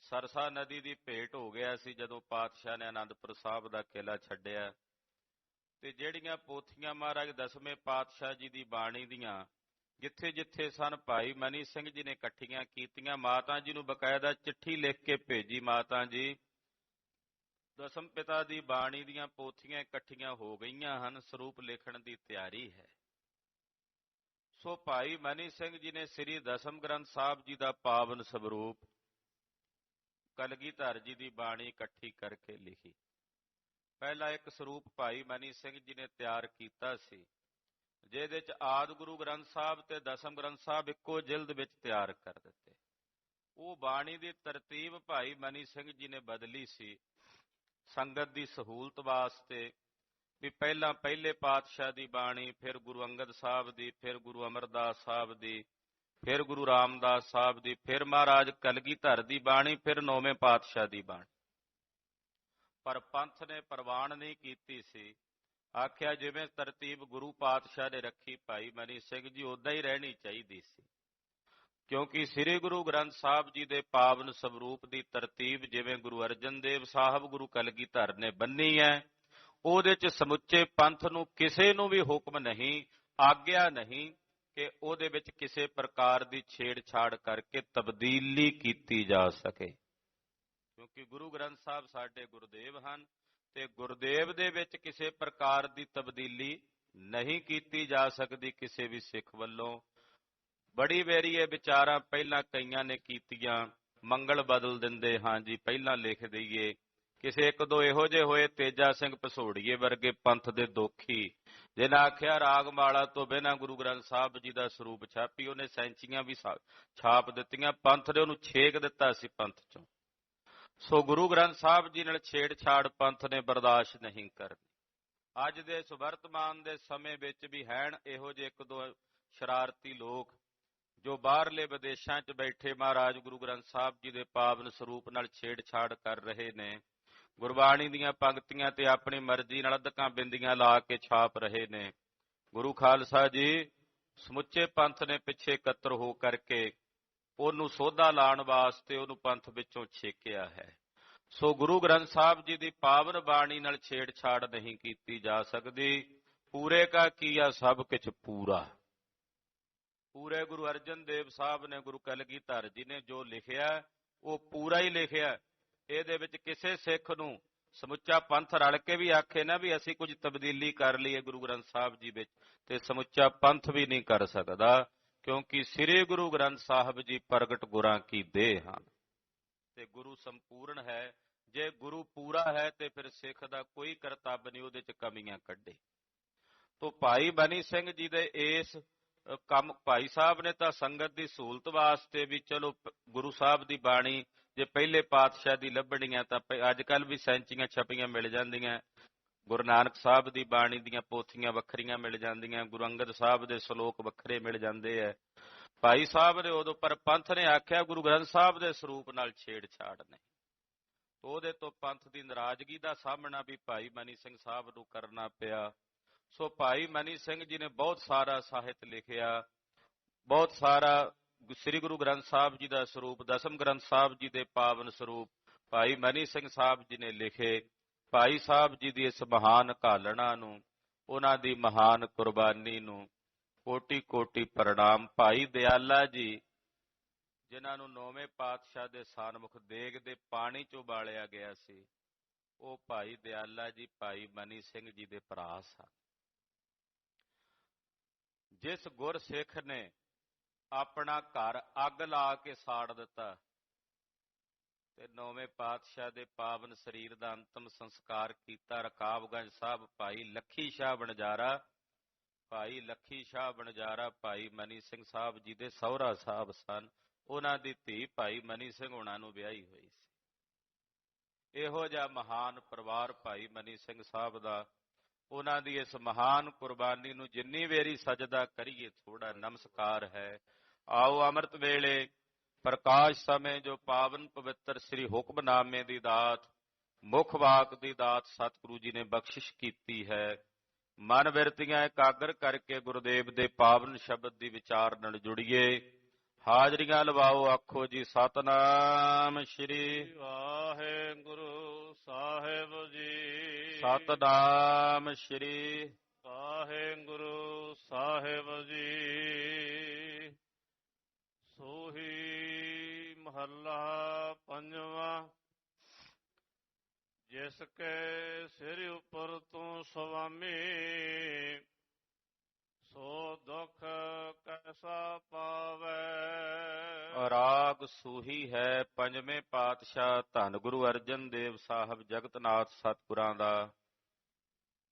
ਸਰਸਾ ਨਦੀ ਦੀ ਭੇਟ ਹੋ ਗਿਆ ਸੀ ਜਦੋਂ ਪਾਤਸ਼ਾਹ ਨੇ ਆਨੰਦਪੁਰ ਸਾਹਿਬ ਦਾ ਕਿਲ੍ਹਾ ਛੱਡਿਆ। ਤੇ ਜਿਹੜੀਆਂ ਪੋਥੀਆਂ ਮਹਾਰਾਜ 10ਵੇਂ ਪਾਤਸ਼ਾਹ ਜੀ ਦੀ ਬਾਣੀ ਦੀਆਂ ਜਿੱਥੇ ਜਿੱਥੇ ਸਨ, ਭਾਈ ਮਨੀ ਸਿੰਘ ਜੀ ਨੇ ਇਕੱਠੀਆਂ ਕੀਤੀਆਂ। ਮਾਤਾ ਜੀ ਨੂੰ ਬਕਾਇਦਾ ਚਿੱਠੀ ਲਿਖ ਕੇ ਭੇਜੀ, ਮਾਤਾ ਜੀ ਦਸਮ ਪਿਤਾ ਦੀ ਬਾਣੀ ਦੀਆਂ ਪੋਥੀਆਂ ਇਕੱਠੀਆਂ ਹੋ ਗਈਆਂ ਹਨ, ਸਰੂਪ ਲਿਖਣ ਦੀ ਤਿਆਰੀ ਹੈ। ਸੋ ਭਾਈ ਮਨੀ ਸਿੰਘ ਜੀ ਨੇ ਸ੍ਰੀ ਦਸਮ ਗ੍ਰੰਥ ਸਾਹਿਬ ਜੀ ਦਾ ਪਾਵਨ ਸਰੂਪ ਕਲਗੀਧਰ ਜੀ ਦੀ ਬਾਣੀ ਇਕੱਠੀ ਕਰਕੇ ਲਿਖੀ। ਪਹਿਲਾ ਇੱਕ ਸਰੂਪ ਭਾਈ ਮਨੀ ਸਿੰਘ ਜੀ ਨੇ ਤਿਆਰ ਕੀਤਾ ਸੀ, ਜਿਹਦੇ ਚ ਆਦਿ ਗੁਰੂ ਗ੍ਰੰਥ ਸਾਹਿਬ ਤੇ ਦਸਮ ਗ੍ਰੰਥ ਸਾਹਿਬ ਇੱਕੋ ਜਿਲਦ ਵਿੱਚ ਤਿਆਰ ਕਰ ਦਿੱਤੇ। ਉਹ ਬਾਣੀ ਦੀ ਤਰਤੀਬ ਭਾਈ ਮਨੀ ਸਿੰਘ ਜੀ ਨੇ ਬਦਲੀ ਸੀ ਸੰਗਤ ਦੀ ਸਹੂਲਤ ਵਾਸਤੇ, ਵੀ ਪਹਿਲਾਂ ਪਹਿਲੇ ਪਾਤਸ਼ਾਹ ਦੀ ਬਾਣੀ, ਫਿਰ ਗੁਰੂ ਅੰਗਦ ਸਾਹਿਬ ਦੀ, ਫਿਰ ਗੁਰੂ ਅਮਰਦਾਸ ਸਾਹਿਬ ਦੀ, ਫਿਰ ਗੁਰੂ ਰਾਮਦਾਸ ਸਾਹਿਬ ਦੀ, ਫਿਰ ਮਹਾਰਾਜ ਕਲਗੀਧਰ ਦੀ ਬਾਣੀ, ਫਿਰ 9ਵੇਂ ਪਾਤਸ਼ਾਹ ਦੀ ਬਾਣੀ। ਪਰ ਪੰਥ ਨੇ ਪ੍ਰਵਾਨ ਨਹੀਂ ਕੀਤੀ ਸੀ, ਆਖਿਆ ਜਿਵੇਂ ਤਰਤੀਬ ਗੁਰੂ ਪਾਤਸ਼ਾਹ ਨੇ ਰੱਖੀ ਭਾਈ ਮਨੀ ਸਿੰਘ ਜੀ ਉਦਾਂ ਹੀ ਰਹਿਣੀ ਚਾਹੀਦੀ ਸੀ, ਕਿਉਂਕਿ ਸ੍ਰੀ ਗੁਰੂ ਗ੍ਰੰਥ ਸਾਹਿਬ ਜੀ ਦੇ ਪਾਵਨ ਸਰੂਪ ਦੀ ਤਰਤੀਬ ਜਿਵੇਂ ਗੁਰੂ ਅਰਜਨ ਦੇਵ ਸਾਹਿਬ ਗੁਰੂ ਕਲਗੀਧਰ ਨੇ ਬੰਨੀ ਹੈ, ਉਹਦੇ ਚ ਸਮੁੱਚੇ ਪੰਥ ਨੂੰ ਕਿਸੇ ਨੂੰ ਵੀ ਹੁਕਮ ਨਹੀਂ, ਆਗਿਆ ਨਹੀਂ ਕਿ ਉਹਦੇ ਵਿੱਚ ਕਿਸੇ ਪ੍ਰਕਾਰ ਦੀ ਛੇੜਛਾੜ ਕਰਕੇ ਤਬਦੀਲੀ ਕੀਤੀ ਜਾ ਸਕੇ, ਕਿਉਂਕਿ ਗੁਰੂ ਗ੍ਰੰਥ ਸਾਹਿਬ ਸਾਡੇ ਗੁਰਦੇਵ ਹਨ ਤੇ ਗੁਰਦੇਵ ਦੇ ਵਿੱਚ ਕਿਸੇ ਪ੍ਰਕਾਰ ਦੀ ਤਬਦੀਲੀ ਨਹੀਂ ਕੀਤੀ ਜਾ ਸਕਦੀ ਕਿਸੇ ਵੀ ਸਿੱਖ ਵੱਲੋਂ। ਬੜੀ ਵਾਰੀ ਇਹ ਵਿਚਾਰਾਂ ਪਹਿਲਾਂ ਕਈਆਂ ਨੇ ਕੀਤੀਆਂ, ਮੰਗਲ ਬਦਲ ਦਿੰਦੇ ਹਾਂ ਜੀ, ਪਹਿਲਾਂ ਲਿਖ ਦਈਏ। ਕਿਸੇ ਇੱਕ ਦੋ ਇਹੋ ਜਿਹੇ ਹੋਏ, ਤੇਜਾ ਸਿੰਘ ਭਸੋੜੀਏ ਵਰਗੇ ਪੰਥ ਦੇ ਦੋਖੀ, ਜਿਹਨਾਂ ਆਖਿਆ ਰਾਗਮਾਲਾ ਤੋਂ ਬਿਨਾਂ ਗੁਰੂ ਗ੍ਰੰਥ ਸਾਹਿਬ ਜੀ ਦਾ ਸਰੂਪ ਛਾਪੀ। ਉਹਨੇ ਸੈਂਚੀਆਂ ਵੀ ਛਾਪ ਦਿੱਤੀਆਂ, ਪੰਥ ਨੇ ਉਹਨੂੰ ਛੇਕ ਦਿੱਤਾ ਸੀ ਪੰਥ ਚੋਂ। ਸੋ ਗੁਰੂ ਗ੍ਰੰਥ ਸਾਹਿਬ ਜੀ ਨਾਲ ਛੇੜਛਾੜ ਪੰਥ ਨੇ ਬਰਦਾਸ਼ਤ ਨਹੀਂ ਕਰਨੀ। ਅੱਜ ਦੇ ਇਸ ਵਰਤਮਾਨ ਦੇ ਸਮੇਂ ਵਿੱਚ ਵੀ ਹੈਣ ਇਹੋ ਜਿਹੇ ਇੱਕ ਦੋ ਸ਼ਰਾਰਤੀ ਲੋਕ ਜੋ ਬਾਹਰਲੇ ਵਿਦੇਸ਼ਾਂ 'ਚ ਬੈਠੇ ਮਹਾਰਾਜ ਗੁਰੂ ਗ੍ਰੰਥ ਸਾਹਿਬ ਜੀ ਦੇ ਪਾਵਨ ਸਰੂਪ ਨਾਲ ਛੇੜਛਾੜ ਕਰ ਰਹੇ ਨੇ। ਗੁਰਬਾਣੀ ਦੀਆਂ ਪੰਕਤੀਆਂ ਤੇ ਆਪਣੀ ਮਰਜ਼ੀ ਨਾਲ ਅੱਧਕਾਂ ਬਿੰਦੀਆਂ ਲਾ ਕੇ ਛਾਪ ਰਹੇ ਨੇ। ਗੁਰੂ ਖਾਲਸਾ ਜੀ ਸਮੁੱਚੇ ਪੰਥ ਨੇ ਪਿੱਛੇ ਇਕੱਤਰ ਹੋ ਕਰਕੇ ਉਹਨੂੰ ਸੋਧਾ ਲਾਉਣ ਵਾਸਤੇ ਉਹਨੂੰ ਪੰਥ ਵਿੱਚੋਂ ਛੇਕਿਆ ਹੈ। ਸੋ ਗੁਰੂ ਗ੍ਰੰਥ ਸਾਹਿਬ ਜੀ ਦੀ ਪਾਵਨ ਬਾਣੀ ਨਾਲ ਛੇੜਛਾੜ ਨਹੀਂ ਕੀਤੀ ਜਾ ਸਕਦੀ। ਪੂਰੇ ਕਾ ਕੀਆ ਸਭ ਕੁਛ ਪੂਰਾ। ਪੂਰੇ ਗੁਰੂ ਅਰਜਨ ਦੇਵ ਸਾਹਿਬ ਨੇ, ਗੁਰੂ ਕਲਗੀਧਰ ਜੀ ਨੇ ਜੋ ਲਿਖਿਆ ਉਹ ਪੂਰਾ ਹੀ ਲਿਖਿਆ। ਇਹਦੇ ਵਿੱਚ ਕਿਸੇ ਸਿੱਖ ਨੂੰ ਸਮੁੱਚਾ ਪੰਥ ਰਲ ਕੇ ਵੀ ਆਖੇ ਨਾ ਵੀ ਅਸੀਂ ਕੁਝ ਤਬਦੀਲੀ ਕਰ ਲਈਏ ਗੁਰੂ ਗ੍ਰੰਥ ਸਾਹਿਬ ਜੀ ਵਿੱਚ, ਤੇ ਸਮੁੱਚਾ ਪੰਥ ਵੀ ਨਹੀਂ ਕਰ ਸਕਦਾ, ਕਿਉਂਕਿ ਸ੍ਰੀ ਗੁਰੂ ਗ੍ਰੰਥ ਸਾਹਿਬ ਜੀ ਪ੍ਰਗਟ ਗੁਰਾਂ ਕੀ ਦੇਹ ਹਨ ਤੇ ਗੁਰੂ ਸੰਪੂਰਨ ਹੈ। ਜੇ ਗੁਰੂ ਪੂਰਾ ਹੈ ਤੇ ਫਿਰ ਸਿੱਖ ਦਾ ਕੋਈ ਕਰਤੱਵ ਨਹੀਂ ਉਹਦੇ ਚ ਕਮੀਆਂ ਕੱਢੇ। ਤੋ ਭਾਈ ਮਨੀ ਸਿੰਘ ਜੀ ਦੇ ਇਸ ਕੰਮ, ਭਾਈ ਸਾਹਿਬ ਨੇ ਤਾਂ ਸੰਗਤ ਦੀ ਸਹੂਲਤ ਵਾਸਤੇ ਵੀ ਚਲੋ ਗੁਰੂ ਸਾਹਿਬ ਦੀ ਬਾਣੀ ਜੇ ਪਹਿਲੇ ਪਾਤਸ਼ਾਹ ਦੀ ਲੱਭਣੀਆਂ ਤਾਂ ਅੱਜ ਕੱਲ੍ਹ ਵੀ ਸੈਂਚੀਆਂ ਛਪੀਆਂ ਮਿਲ ਜਾਂਦੀਆਂ, ਗੁਰੂ ਨਾਨਕ ਸਾਹਿਬ ਦੀ ਬਾਣੀ ਦੀਆਂ ਪੋਥੀਆਂ ਵੱਖਰੀਆਂ ਮਿਲ ਜਾਂਦੀਆਂ, ਗੁਰੂ ਅੰਗਦ ਸਾਹਿਬ ਦੇ ਸ਼ਲੋਕ ਵੱਖਰੇ ਮਿਲ ਜਾਂਦੇ ਹੈ। ਭਾਈ ਸਾਹਿਬ ਨੇ ਉਦੋਂ ਪਰ ਪੰਥ ਨੇ ਆਖਿਆ ਗੁਰੂ ਗ੍ਰੰਥ ਸਾਹਿਬ ਦੇ ਸਰੂਪ ਨਾਲ ਛੇੜਛਾੜ ਨਹੀਂ। ਉਹਦੇ ਤੋਂ ਪੰਥ ਦੀ ਨਾਰਾਜ਼ਗੀ ਦਾ ਸਾਹਮਣਾ ਵੀ ਭਾਈ ਮਨੀ ਸਿੰਘ ਸਾਹਿਬ ਨੂੰ ਕਰਨਾ ਪਿਆ। ਸੋ ਭਾਈ ਮਨੀ ਸਿੰਘ ਜੀ ਨੇ ਬਹੁਤ ਸਾਰਾ ਸਾਹਿਤ ਲਿਖਿਆ, ਬਹੁਤ ਸਾਰਾ ਸ੍ਰੀ ਗੁਰੂ ਗ੍ਰੰਥ ਸਾਹਿਬ ਜੀ ਦਾ ਸਰੂਪ, ਦਸਮ ਗ੍ਰੰਥ ਸਾਹਿਬ ਜੀ ਦੇ ਪਾਵਨ ਸਰੂਪ ਭਾਈ ਮਨੀ ਸਿੰਘ ਸਾਹਿਬ ਜੀ ਨੇ ਲਿਖੇ। ਭਾਈ ਸਾਹਿਬ ਜੀ ਦੀ ਇਸ ਮਹਾਨ ਘਾਲਣਾ ਨੂੰ, ਉਹਨਾਂ ਦੀ ਮਹਾਨ ਕੁਰਬਾਨੀ ਨੂੰ ਕੋਟੀ ਕੋਟੀ ਪ੍ਰਣਾਮ। ਭਾਈ ਦਿਆਲਾ ਜੀ ਜਿਨ੍ਹਾਂ ਨੂੰ 9ਵੇਂ ਪਾਤਸ਼ਾਹ ਦੇ ਸਨਮੁਖ ਦੇਗ ਦੇ ਪਾਣੀ 'ਚ ਉਬਾਲਿਆ ਗਿਆ ਸੀ, ਉਹ ਭਾਈ ਦਿਆਲਾ ਜੀ ਭਾਈ ਮਨੀ ਸਿੰਘ ਜੀ ਦੇ ਭਰਾ ਸਨ। ਜਿਸ ਗੁਰਸਿੱਖ ਨੇ ਆਪਣਾ ਘਰ ਅੱਗ ਲਾ ਕੇ ਸਾੜ ਦਿੱਤਾ ਤੇ ਨੌਵੇਂ ਪਾਤਸ਼ਾਹ ਦੇ ਪਾਵਨ ਸਰੀਰ ਦਾ ਅੰਤਮ ਸੰਸਕਾਰ ਕੀਤਾ। ਰਕਾਬਗੰਜ ਸਾਹਿਬ ਭਾਈ ਲੱਖੀ ਸ਼ਾਹ ਬਣਜਾਰਾ, ਭਾਈ ਲੱਖੀ ਸ਼ਾਹ ਬਣਜਾਰਾ ਭਾਈ ਮਨੀ ਸਿੰਘ ਸਾਹਿਬ ਜੀ ਦੇ ਸਹੁਰਾ ਸਾਹਿਬ ਸਨ। ਉਹਨਾਂ ਦੀ ਧੀ ਭਾਈ ਮਨੀ ਸਿੰਘ ਹੋਣਾ ਨੂੰ ਵਿਆਹੀ ਹੋਈ ਸੀ। ਇਹੋ ਜਿਹਾ ਮਹਾਨ ਪਰਿਵਾਰ ਭਾਈ ਮਨੀ ਸਿੰਘ ਸਾਹਿਬ ਦਾ। ਉਹਨਾਂ ਦੀ ਇਸ ਮਹਾਨ ਕੁਰਬਾਨੀ ਨੂੰ ਜਿੰਨੀ ਵੇਰੀ ਸਜਦਾ ਕਰੀਏ ਥੋੜਾ ਨਮਸਕਾਰ ਹੈ। ਆਓ ਅੰਮ੍ਰਿਤ ਵੇਲੇ ਪ੍ਰਕਾਸ਼ ਸਮੇਂ ਜੋ ਪਾਵਨ ਪਵਿੱਤਰ ਸ੍ਰੀ ਹੁਕਮਨਾਮੇ ਦੀ ਦਾਤ, ਮੁੱਖ ਵਾਕ ਦੀ ਦਾਤ ਸਤਿਗੁਰੂ ਜੀ ਨੇ ਬਖਸ਼ਿਸ਼ ਕੀਤੀ ਹੈ। ਮਨ ਬਿਰਤੀਆਂ ਇਕਾਗਰ ਕਰਕੇ ਗੁਰਦੇਵ ਦੇ ਪਾਵਨ ਸ਼ਬਦ ਦੀ ਵਿਚਾਰ ਨਾਲ ਜੁੜੀਏ। ਹਾਜ਼ਰੀਆਂ ਲਵਾਓ, ਆਖੋ ਜੀ ਸਤਨਾਮ ਸ਼੍ਰੀ ਵਾਹਿਗੁਰੂ ਸਾਹਿਬ ਜੀ। ਸਤਨਾਮ ਸ਼੍ਰੀ ਵਾਹਿਗੁਰੂ ਸਾਹਿਬ ਜੀ। ਸੋਹੀ ਮਹੱਲਾ ਪੰਜਵਾਂ। ਜਿਸ ਕੇ ਸਿਰ ਉਪਰ ਤੂੰ ਸੁਆਮੀ, ਸੋ ਦੁਖ ਕੈਸਾ ਪਾਵੈ। ਰਾਗ ਸੂਹੀ ਹੈ ਪੰਜਵੇਂ ਪਾਤਸ਼ਾਹ ਧੰਨ ਗੁਰੂ ਅਰਜਨ ਦੇਵ ਸਾਹਿਬ ਜਗਤਨਾਥ ਸਤਿਗੁਰਾਂ ਦਾ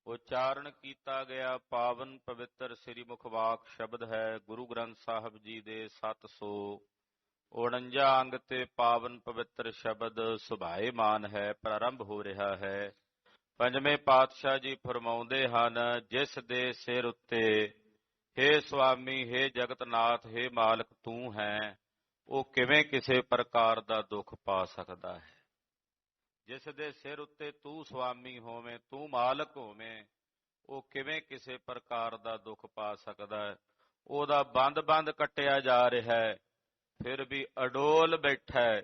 ਉਚਾਰਨ ਕੀਤਾ ਗਿਆ ਪਾਵਨ ਪਵਿੱਤਰ ਸ੍ਰੀ ਮੁਖਵਾਕ ਸ਼ਬਦ ਹੈ। ਗੁਰੂ ਗ੍ਰੰਥ ਸਾਹਿਬ ਜੀ ਦੇ 749 ਅੰਗ ਤੇ ਪਾਵਨ ਪਵਿੱਤਰ ਸ਼ਬਦ ਸੁਭਾਏਮਾਨ ਹੈ। ਪ੍ਰਾਰੰਭ ਹੋ ਰਿਹਾ ਹੈ। ਪੰਜਵੇਂ ਪਾਤਸ਼ਾਹ ਜੀ ਫਰਮਾਉਂਦੇ ਹਨ, ਜਿਸ ਦੇ ਸਿਰ ਉੱਤੇ ਹੇ ਸੁਆਮੀ, ਹੇ ਜਗਤਨਾਥ, ਹੇ ਮਾਲਕ ਤੂੰ ਹੈ, ਉਹ ਕਿਵੇਂ ਕਿਸੇ ਪ੍ਰਕਾਰ ਦਾ ਦੁੱਖ ਪਾ ਸਕਦਾ ਹੈ। ਜਿਸ ਦੇ ਸਿਰ ਉੱਤੇ ਤੂੰ ਸੁਆਮੀ ਹੋਵੇਂ, ਤੂੰ ਮਾਲਕ ਹੋਵੇਂ, ਉਹ ਕਿਵੇਂ ਕਿਸੇ ਪ੍ਰਕਾਰ ਦਾ ਦੁੱਖ ਪਾ ਸਕਦਾ ਹੈ। ਉਹਦਾ ਬੰਦ ਕੱਟਿਆ ਜਾ ਰਿਹਾ ਹੈ, ਫਿਰ ਵੀ ਅਡੋਲ ਬੈਠਾ ਹੈ,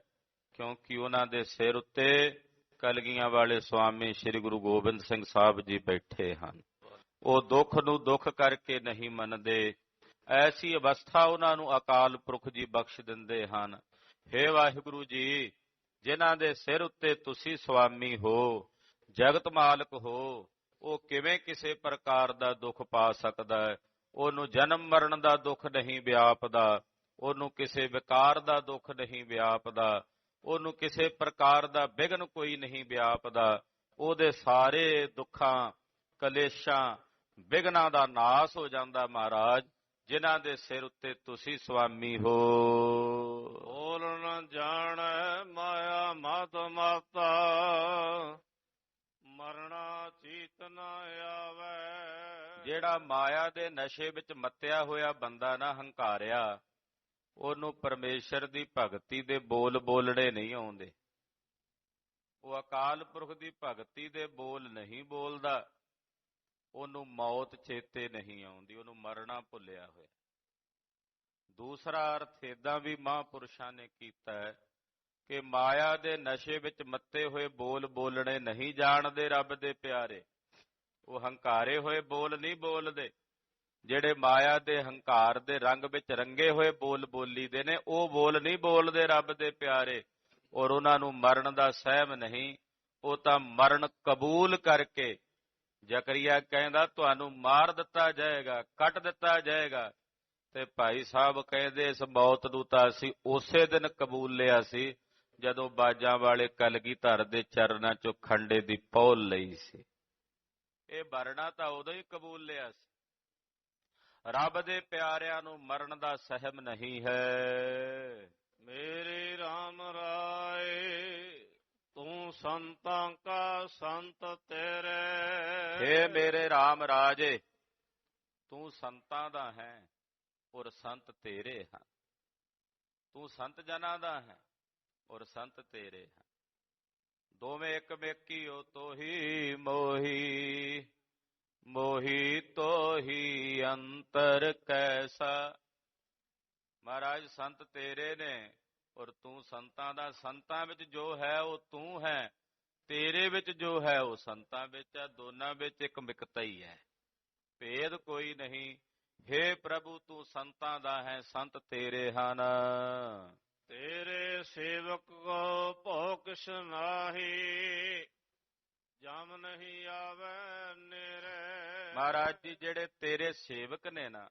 ਕਿਉਂਕਿ ਉਹਨਾਂ ਦੇ ਸਿਰ ਉੱਤੇ ਕਲਗੀਆਂ ਵਾਲੇ ਸੁਆਮੀ ਸ੍ਰੀ ਗੁਰੂ ਗੋਬਿੰਦ ਸਿੰਘ ਸਾਹਿਬ ਜੀ ਬੈਠੇ ਹਨ। ਉਹ ਦੁੱਖ ਨੂੰ ਦੁੱਖ ਕਰਕੇ ਨਹੀਂ ਮੰਨਦੇ। ਐਸੀ ਅਵਸਥਾ ਉਹਨਾਂ ਨੂੰ ਅਕਾਲ ਪੁਰਖ ਜੀ ਬਖਸ਼ ਦਿੰਦੇ ਹਨ। ਹੇ ਵਾਹਿਗੁਰੂ ਜੀ, ਜਿਨ੍ਹਾਂ ਦੇ ਸਿਰ ਉੱਤੇ ਤੁਸੀਂ ਸੁਆਮੀ ਹੋ, ਜਗਤ ਮਾਲਕ ਹੋ, ਉਹ ਕਿਵੇਂ ਕਿਸੇ ਪ੍ਰਕਾਰ ਦਾ ਦੁੱਖ ਪਾ ਸਕਦਾ ਹੈ। ਉਹਨੂੰ ਜਨਮ ਮਰਨ ਦਾ ਦੁੱਖ ਨਹੀਂ ਵਿਆਪਦਾ, ਉਹਨੂੰ ਕਿਸੇ ਵਿਕਾਰ ਦਾ ਦੁੱਖ ਨਹੀਂ ਵਿਆਪਦਾ, ਉਹਨੂੰ ਕਿਸੇ ਪ੍ਰਕਾਰ ਦਾ ਵਿਘਨ ਕੋਈ ਨਹੀਂ ਵਿਆਪਦਾ। ਉਹਦੇ ਸਾਰੇ ਦੁੱਖਾਂ, ਕਲੇਸ਼ਾਂ, ਵਿਘਨਾਂ ਦਾ ਨਾਸ ਹੋ ਜਾਂਦਾ ਮਹਾਰਾਜ, ਜਿਨ੍ਹਾਂ ਦੇ ਸਿਰ ਉੱਤੇ ਤੁਸੀਂ ਸੁਆਮੀ ਹੋ। ਬੋਲ ਨ ਜਾਣੈ ਮਾਇਆ ਮਤ ਮਾਤਾ, ਮਰਣਾ ਚੀਤ ਨ ਆਵੈ। ਜਿਹੜਾ ਮਾਇਆ ਦੇ ਨਸ਼ੇ ਵਿੱਚ ਮੱਤਿਆ ਹੋਇਆ ਬੰਦਾ ਨਾ ਹੰਕਾਰਿਆ, ਉਹਨੂੰ ਪਰਮੇਸ਼ਰ ਦੀ ਭਗਤੀ ਦੇ ਬੋਲ ਬੋਲਣੇ ਨਹੀਂ ਆਉਂਦੇ। ਉਹ ਅਕਾਲ ਪੁਰਖ ਦੀ ਭਗਤੀ ਦੇ ਬੋਲ ਨਹੀਂ ਬੋਲਦਾ, ਉਹਨੂੰ ਮੌਤ ਚੇਤੇ ਨਹੀਂ ਆਉਂਦੀ, ਉਹਨੂੰ ਮਰਨਾ ਭੁੱਲਿਆ ਹੋਇਆ। ਦੂਸਰਾ ਅਰਥ ਏਦਾਂ ਵੀ ਮਹਾਂਪੁਰਸ਼ਾਂ ਨੇ ਕੀਤਾ ਹੈ ਕਿ ਮਾਇਆ ਦੇ ਨਸ਼ੇ ਵਿੱਚ ਮੱਤੇ ਹੋਏ ਬੋਲ ਬੋਲਣੇ ਨਹੀਂ ਜਾਣਦੇ ਰੱਬ ਦੇ ਪਿਆਰੇ। ਉਹ ਹੰਕਾਰੇ ਹੋਏ ਬੋਲ ਨਹੀਂ ਬੋਲਦੇ। ਜਿਹੜੇ ਮਾਇਆ ਦੇ ਹੰਕਾਰ ਦੇ ਰੰਗ ਵਿੱਚ ਰੰਗੇ ਹੋਏ ਬੋਲ ਬੋਲੀਦੇ ਨੇ, ਉਹ ਬੋਲ ਨਹੀਂ ਬੋਲਦੇ ਰੱਬ ਦੇ ਪਿਆਰੇ। ਔਰ ਉਹਨਾਂ ਨੂੰ ਮਰਨ ਦਾ ਸਹਿਮ ਨਹੀਂ, ਉਹ ਤਾਂ ਮਰਨ ਕਬੂਲ ਕਰਕੇ, ਜ਼ਕਰੀਆ ਕਹਿੰਦਾ ਤੁਹਾਨੂੰ ਮਾਰ ਦਿੱਤਾ ਜਾਏਗਾ, ਕੱਟ ਦਿੱਤਾ ਜਾਏਗਾ, ਤੇ ਭਾਈ ਸਾਹਿਬ ਕਹਿੰਦੇ ਇਸ ਮੌਤ ਨੂੰ ਤਾਂ ਅਸੀਂ ਉਸੇ ਦਿਨ ਕਬੂਲ ਲਿਆ ਸੀ ਜਦੋਂ ਬਾਜਾਂ ਵਾਲੇ ਕਲਗੀਧਰ ਦੇ ਚਰਨਾਂ ਚੋਂ ਖੰਡੇ ਦੀ ਪੌਲ ਲਈ ਸੀ। ਇਹ ਮਰਨਾ ਤਾਂ ਉਦੋਂ ਹੀ ਕਬੂਲ ਲਿਆ ਸੀ। ਰੱਬ ਦੇ ਪਿਆਰਿਆਂ ਨੂੰ ਮਰਨ ਦਾ ਸਹਿਮ ਨਹੀਂ ਹੈ। ਮੇਰੇ RAM ਰਾਏ, ਤੂੰ ਸੰਤਾਂ ਕਾ ਸੰਤ ਤੇਰੇ। ਹੇ ਮੇਰੇ RAM ਰਾਜੇ, ਤੂੰ ਸੰਤਾਂ ਦਾ ਹੈ ਔਰ ਸੰਤ ਤੇਰੇ ਹਨ। ਤੂੰ ਸੰਤ ਜਨਾਂ ਦਾ ਹੈ ਔਰ ਸੰਤ ਤੇਰੇ ਹਨ। ਦੋਵੇਂ ਇੱਕ ਮੇਕੀਓ ਤੋਹੀ ਮੋਹੀ, ਮੋਹੀ ਤੋਹੀ ਅੰਤਰ ਕੈਸਾ। ਮਹਾਰਾਜ ਸੰਤ ਤੇਰੇ ਨੇ ਔਰ ਤੂੰ ਸੰਤਾਂ ਦਾ। ਸੰਤਾਂ ਵਿੱਚ ਜੋ ਹੈ ਉਹ ਤੂੰ ਹੈ, ਤੇਰੇ ਵਿੱਚ ਜੋ ਹੈ ਉਹ ਸੰਤਾਂ ਵਿੱਚ ਹੈ। ਦੋਨਾਂ ਵਿੱਚ ਇੱਕ ਮਿਕਤਾ ਹੀ ਹੈ, ਭੇਦ ਕੋਈ ਨਹੀਂ। ਹੇ ਪ੍ਰਭੂ, ਤੂੰ ਸੰਤਾਂ ਦਾ ਹੈ, ਸੰਤ ਤੇਰੇ ਹਨ। ਤੇਰੇ ਸੇਵਕ ਕੋ ਭਉ ਕਿਛ ਨਾਹੀ, ਜਮ ਨਹੀਂ ਆਵੈ ਨੇਰੇ। ਮਹਾਰਾਜ ਜੀ, ਜਿਹੜੇ ਤੇਰੇ ਸੇਵਕ ਨੇ ਨਾ,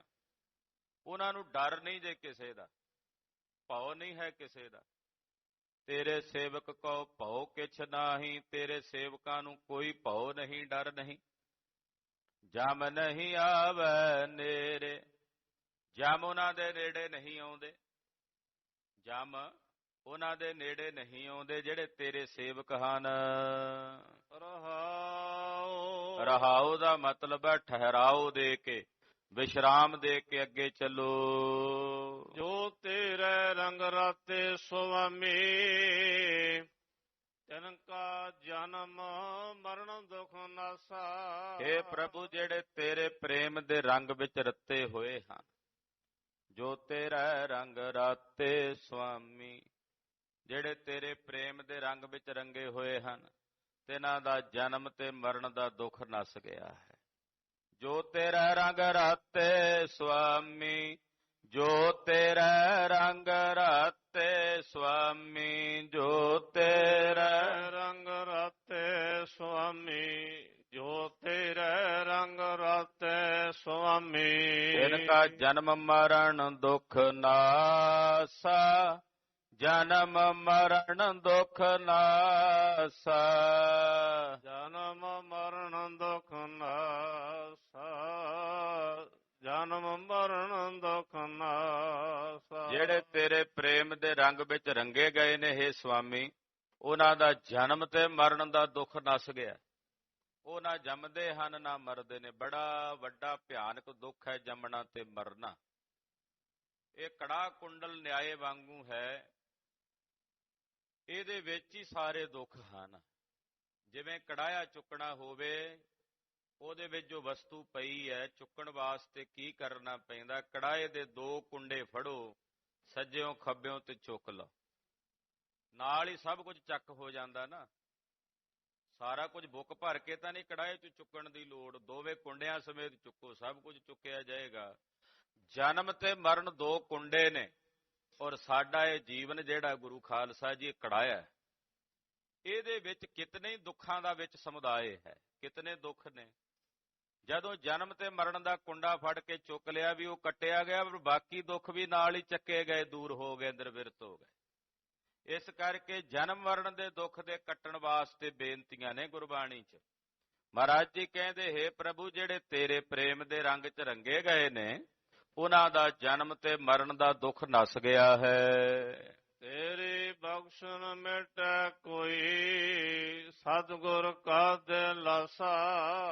ਉਹਨਾਂ ਨੂੰ ਡਰ ਨਹੀਂ ਜੇ ਕਿਸੇ ਦਾ, ਭਉ ਨਹੀਂ ਹੈ ਕਿਸੇ ਦਾ। ਤੇਰੇ ਸੇਵਕ ਕੋ ਭਉ ਕਿਛ ਨਾਹੀਂ, ਤੇਰੇ ਸੇਵਕਾਂ ਨੂੰ ਕੋਈ ਭਉ ਨਹੀਂ, ਡਰ ਨਹੀਂ। ਜਮ ਨਹੀਂ ਆਵੈ ਨੇੜੇ, ਜਮ ਉਹਨਾਂ ਦੇ ਨੇੜੇ ਨਹੀਂ ਆਉਂਦੇ, ਜਮ ਉਹਨਾਂ ਦੇ ਨੇੜੇ ਨਹੀਂ ਆਉਂਦੇ ਜਿਹੜੇ ਤੇਰੇ ਸੇਵਕ ਹਨ। ਰਹਾਉ ਰਹਾਉ ਦਾ ਮਤਲਬ ਹੈ ਠਹਿਰਾਓ ਦੇ ਕੇ, ਵਿਸ਼ਰਾਮ ਦੇ ਕੇ ਅੱਗੇ ਚੱਲੋ। ਜੋ ਤੇਰੇ ਰੰਗ ਰਾਤੇ ਸੁਆਮੀ, ਤਿਨ ਕਾ ਜਨਮ ਮਰਨ ਦੁਖ ਨਾਸਾ। हे ਪ੍ਰਭੂ ਜਿਹੜੇ ਤੇਰੇ ਪ੍ਰੇਮ ਦੇ ਰੰਗ ਵਿੱਚ ਰੱਤੇ ਹੋਏ ਹਨ, ਜੋ ਤੇਰਾ ਰੰਗ ਰਾਤੇ ਸੁਆਮੀ, ਜਿਹੜੇ ਤੇਰੇ ਪ੍ਰੇਮ ਦੇ ਰੰਗ ਵਿੱਚ ਰੰਗੇ ਹੋਏ ਹਨ, ਤਿਨਾਂ ਦਾ ਜਨਮ ਤੇ ਮਰਨ ਦਾ ਦੁੱਖ ਨਸ ਗਿਆ ਹੈ। ਜੋ ਤੇਰਾ ਰੰਗ ਰਾਤੇ ਸੁਆਮੀ, ਜੋ ਤੇਰਾ ਰੰਗ ਰਾਤੇ ਸੁਆਮੀ, ਜੋ ਤੇਰਾ ਰੰਗ ਰਾਤੇ ਸੁਆਮੀ, ਜੋ ਤੇਰੇ ਰੰਗ ਰਾਤੇ ਸੁਆਮੀ। ਇਨਕਾ ਜਨਮ ਮਰਨ ਦੁਖ ਨਾਸਾ, ਜਨਮ ਮਰਨ ਦੁਖ ਨਾਸਾ, ਜਨਮ ਮਰਨ ਦੁਖ ਨਾਸਾ, ਜਨਮ ਮਰਨ ਦੁਖ ਨਾਸਾ। ਜਿਹੜੇ ਤੇਰੇ ਪ੍ਰੇਮ ਦੇ ਰੰਗ ਵਿੱਚ ਰੰਗੇ ਗਏ ਨੇ हे ਸੁਆਮੀ, ਉਹਨਾਂ ਦਾ ਜਨਮ ਤੇ ਮਰਨ ਦਾ ਦੁੱਖ ਨਸ ਗਿਆ। ਉਹ ਨਾ ਜੰਮਦੇ ਹਨ ਨਾ ਮਰਦੇ ਨੇ। ਬੜਾ ਵੱਡਾ ਭਿਆਨਕ ਦੁੱਖ ਹੈ ਜੰਮਣਾ ਤੇ ਮਰਨਾ। ਇਹ ਕੜਾ ਕੁੰਡਲ ਨਿਆਏ ਵਾਂਗੂ ਹੈ, ਇਹਦੇ ਵਿੱਚ ਹੀ ਸਾਰੇ ਦੁੱਖ ਹਨ। ਜਿਵੇਂ ਕੜਾਇਆ ਚੁੱਕਣਾ ਹੋਵੇ, ਉਹਦੇ ਵਿੱਚ ਜੋ ਵਸਤੂ ਪਈ ਹੈ, ਚੁੱਕਣ ਵਾਸਤੇ ਕੀ ਕਰਨਾ ਪੈਂਦਾ? ਕੜਾਏ ਦੇ ਦੋ ਕੁੰਡੇ ਫੜੋ, ਸੱਜਿਓਂ ਖੱਬਿਓਂ ਤੇ ਚੁੱਕ ਲਓ, ਨਾਲ ਹੀ ਸਭ ਕੁਝ ਚੱਕ ਹੋ ਜਾਂਦਾ ਨਾ। ਸਾਰਾ ਕੁਝ ਬੁੱਕ ਭਰ ਕੇ ਤਾਂ ਨਹੀਂ ਕੜਾਏ 'ਚ ਚੁੱਕਣ ਦੀ ਲੋੜ, ਦੋਵੇਂ ਕੁੰਡਿਆਂ ਸਮੇਤ ਚੁੱਕੋ, ਸਭ ਕੁਝ ਚੁੱਕਿਆ ਜਾਏਗਾ। ਜਨਮ ਤੇ ਮਰਨ ਦੋ ਕੁੰਡੇ ਨੇ, ਔਰ ਸਾਡਾ ਇਹ ਜੀਵਨ ਜਿਹੜਾ ਗੁਰੂ ਖਾਲਸਾ ਜੀ ਕੜਾਇਆ, ਇਹਦੇ ਵਿੱਚ ਕਿਤਨੇ ਦੁੱਖਾਂ ਦਾ ਵਿੱਚ ਸਮੁਦਾਇ ਹੈ, ਕਿਤਨੇ ਦੁੱਖ ਨੇ। ਜਦੋਂ ਜਨਮ ਤੇ ਮਰਨ ਦਾ ਕੁੰਡਾ ਫੜ ਕੇ ਚੁੱਕ ਲਿਆ ਵੀ ਉਹ ਕੱਟਿਆ ਗਿਆ, ਪਰ ਬਾਕੀ ਦੁੱਖ ਵੀ ਨਾਲ ਹੀ ਚੱਕੇ ਗਏ, ਦੂਰ ਹੋ ਗਏ, ਨਿਰਵਿਰਤ ਹੋ ਗਏ। ਇਸ ਕਰਕੇ ਜਨਮ ਮਰਨ ਦੇ ਦੁੱਖ ਦੇ ਕੱਟਣ ਵਾਸਤੇ ਬੇਨਤੀਆਂ ਨੇ ਗੁਰਬਾਣੀ 'ਚ। ਮਹਾਰਾਜ ਜੀ ਕਹਿੰਦੇ, ਹੇ ਪ੍ਰਭੂ ਜਿਹੜੇ ਤੇਰੇ ਪ੍ਰੇਮ ਦੇ ਰੰਗ 'ਚ ਰੰਗੇ ਗਏ ਨੇ, ਉਹਨਾਂ ਦਾ ਜਨਮ ਤੇ ਮਰਨ ਦਾ ਦੁੱਖ ਨਸ ਗਿਆ ਹੈ। ਤੇਰੀ ਬਖਸ਼ਣ ਮਿਟੈ ਕੋਈ, ਸਤਿਗੁਰ ਕਾ ਦਿਲਾਸਾ।